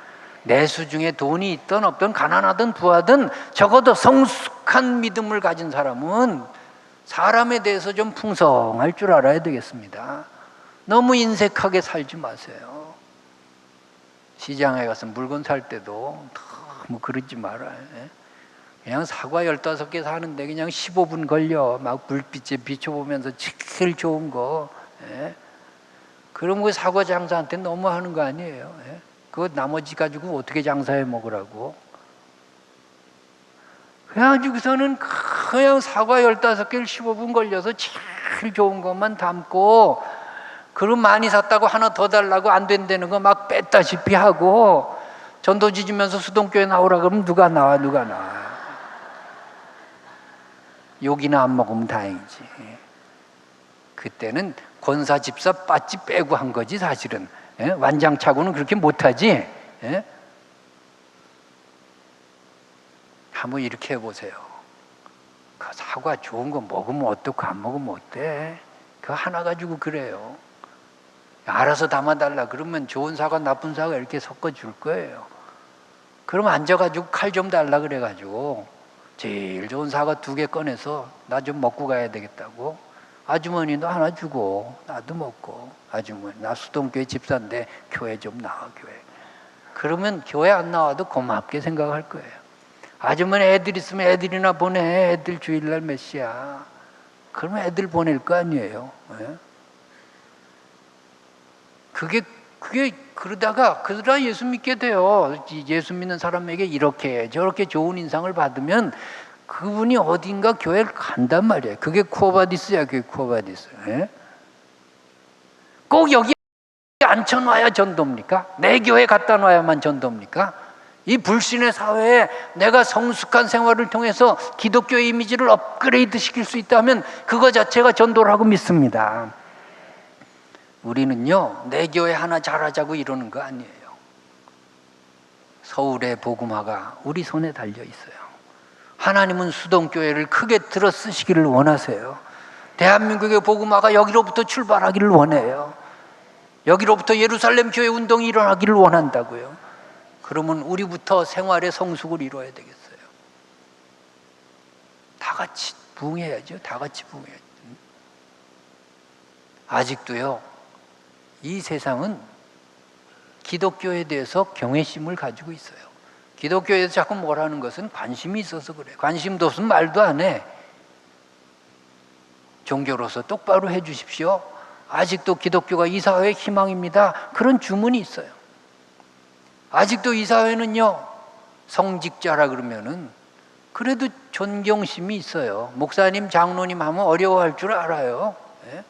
내수 중에 돈이 있든 없든 가난하든 부하든 적어도 성숙한 믿음을 가진 사람은 사람에 대해서 좀 풍성할 줄 알아야 되겠습니다. 너무 인색하게 살지 마세요. 시장에 가서 물건 살 때도 너무 그러지 말아요. 그냥 사과 15개 사는데 그냥 15분 걸려. 막 불빛에 비춰보면서 제일 좋은 거. 그런 거 사과 장사한테 너무 하는 거 아니에요. 그거 나머지 가지고 어떻게 장사해 먹으라고. 그래가지고서는 그냥 사과 15개를 15분 걸려서 제일 좋은 것만 담고, 그럼 많이 샀다고 하나 더 달라고 안 된다는 거 막 뺐다시피 하고, 전도지 주면서 수동교회 나오라 그러면 누가 나와. 욕이나 안 먹으면 다행이지. 그때는 권사 집사 빠찌 빼고 한 거지 사실은. 완장차고는 그렇게 못하지. 한번 이렇게 해보세요. 그 사과 좋은 거 먹으면 어떻고 안 먹으면 어때? 그거 하나 가지고 그래요. 알아서 담아달라 그러면 좋은 사과 나쁜 사과 이렇게 섞어줄 거예요. 그럼 앉아가지고 칼 좀 달라 그래가지고 제일 좋은 사과 2개 꺼내서 나 좀 먹고 가야 되겠다고, 아주머니도 하나 주고 나도 먹고, 아주머니 나 수동교회 집사인데 교회 좀 나와. 교회. 그러면 교회 안 나와도 고맙게 생각할 거예요. 아주머니 애들 있으면 애들이나 보내. 애들 주일날 몇 시야. 그러면 애들 보낼 거 아니에요. 예? 그게 그러다가 예수 믿게 돼요. 예수 믿는 사람에게 이렇게 저렇게 좋은 인상을 받으면 그분이 어딘가 교회를 간단 말이에요. 그게 쿠어바디스야, 그게 쿠어바디스. 예? 꼭 여기 앉혀놔야 전도입니까? 내 교회 갖다 놔야만 전도입니까? 이 불신의 사회에 내가 성숙한 생활을 통해서 기독교의 이미지를 업그레이드 시킬 수 있다면 그거 자체가 전도라고 믿습니다. 우리는요, 내 교회 하나 잘하자고 이러는 거 아니에요. 서울의 복음화가 우리 손에 달려 있어요. 하나님은 수동교회를 크게 들어 쓰시기를 원하세요. 대한민국의 복음화가 여기로부터 출발하기를 원해요. 여기로부터 예루살렘 교회 운동이 일어나기를 원한다고요. 그러면 우리부터 생활의 성숙을 이루어야 되겠어요. 다 같이 부응해야죠. 다 같이 부응해야죠. 아직도요, 이 세상은 기독교에 대해서 경외심을 가지고 있어요. 기독교에서 자꾸 뭐라는 것은 관심이 있어서 그래. 관심도 없으면 말도 안 해. 종교로서 똑바로 해 주십시오. 아직도 기독교가 이 사회의 희망입니다. 그런 주문이 있어요. 아직도 이 사회는요, 성직자라 그러면은 그래도 존경심이 있어요. 목사님, 장로님 하면 어려워할 줄 알아요. 예?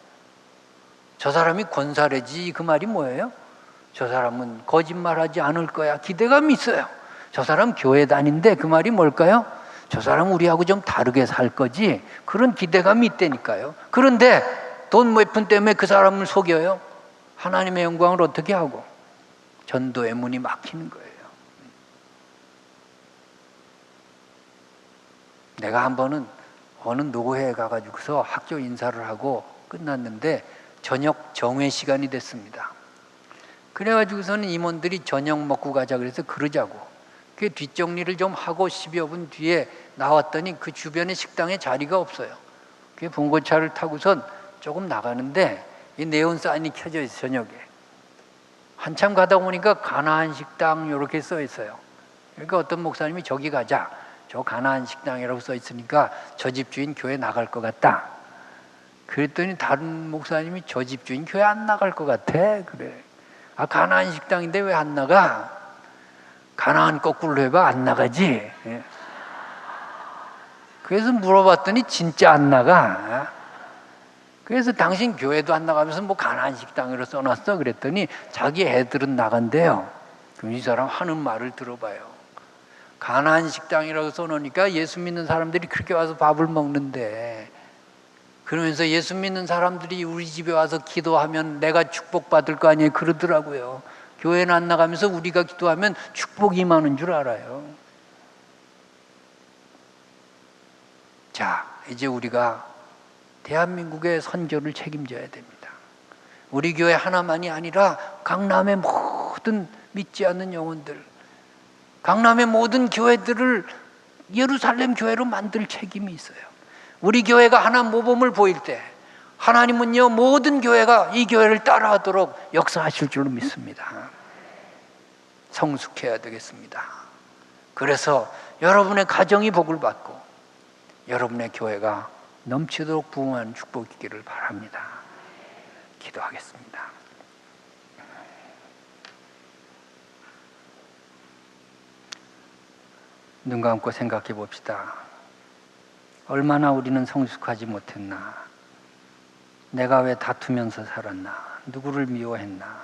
저 사람이 권사래지 그 말이 뭐예요? 저 사람은 거짓말하지 않을 거야. 기대감이 있어요. 저 사람 교회 다닌데 그 말이 뭘까요? 저 사람 우리하고 좀 다르게 살 거지. 그런 기대감이 있다니까요. 그런데 돈 몇 푼 때문에 그 사람을 속여요. 하나님의 영광을 어떻게 하고? 전도의 문이 막히는 거예요. 내가 한 번은 어느 노회에 가가지고서 학교 인사를 하고 끝났는데 저녁 정회 시간이 됐습니다. 그래가지고서는 임원들이 저녁 먹고 가자 그래서 그러자고. 그 뒷정리를 좀 하고 10여 분 뒤에 나왔더니 그 주변에 식당에 자리가 없어요. 그 봉고차를 타고선 조금 나가는데 이 네온 사인이 켜져 있어요. 저녁에. 한참 가다 보니까 가나안 식당 이렇게 써 있어요. 그러니까 어떤 목사님이 저기 가자. 저 가나안 식당이라고 써 있으니까 저 집주인 교회 나갈 것 같다. 그랬더니 다른 목사님이 저 집주인 교회 안 나갈 것 같아. 그래. 아, 가나안 식당인데 왜 안 나가? 가나안 거꾸로 해봐. 안 나가지. 예. 그래서 물어봤더니 진짜 안 나가. 그래서 당신 교회도 안 나가면서 뭐 가나안 식당으로 써놨어? 그랬더니 자기 애들은 나간대요. 그럼 이 사람 하는 말을 들어봐요. 가나안 식당이라고 써놓으니까 예수 믿는 사람들이 그렇게 와서 밥을 먹는데, 그러면서 예수 믿는 사람들이 우리 집에 와서 기도하면 내가 축복받을 거 아니에요. 그러더라고요. 교회는 안 나가면서 우리가 기도하면 축복이 임하는 줄 알아요. 자, 이제 우리가 대한민국의 선교를 책임져야 됩니다. 우리 교회 하나만이 아니라 강남의 모든 믿지 않는 영혼들, 강남의 모든 교회들을 예루살렘 교회로 만들 책임이 있어요. 우리 교회가 하나 모범을 보일 때 하나님은요, 모든 교회가 이 교회를 따라하도록 역사하실 줄로 믿습니다. 성숙해야 되겠습니다. 그래서 여러분의 가정이 복을 받고 여러분의 교회가 넘치도록 부흥하는 축복이 있기를 바랍니다. 기도하겠습니다. 눈 감고 생각해 봅시다. 얼마나 우리는 성숙하지 못했나? 내가 왜 다투면서 살았나? 누구를 미워했나?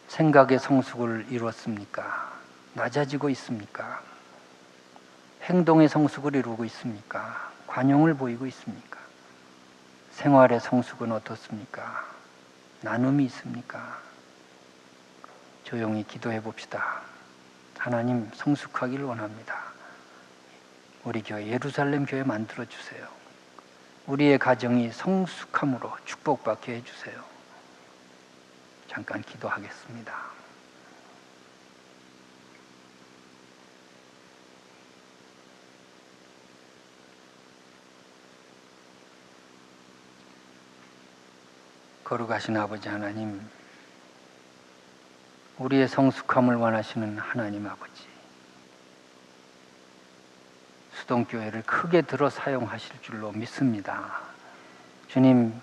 생각의 성숙을 이루었습니까? 낮아지고 있습니까? 행동의 성숙을 이루고 있습니까? 관용을 보이고 있습니까? 생활의 성숙은 어떻습니까? 나눔이 있습니까? 조용히 기도해 봅시다. 하나님, 성숙하기를 원합니다. 우리 교회 예루살렘 교회 만들어 주세요. 우리의 가정이 성숙함으로 축복받게 해주세요. 잠깐 기도하겠습니다. 거룩하신 아버지 하나님, 우리의 성숙함을 원하시는 하나님 아버지, 수동교회를 크게 들어 사용하실 줄로 믿습니다. 주님,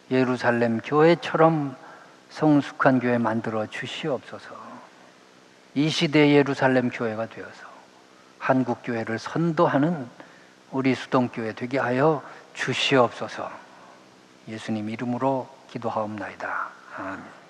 예루살렘 교회처럼 성숙한 교회 만들어 주시옵소서. 이 시대의 예루살렘 교회가 되어서 한국 교회를 선도하는 우리 수동교회 되게 하여 주시옵소서. 예수님 이름으로 기도하옵나이다. 아멘.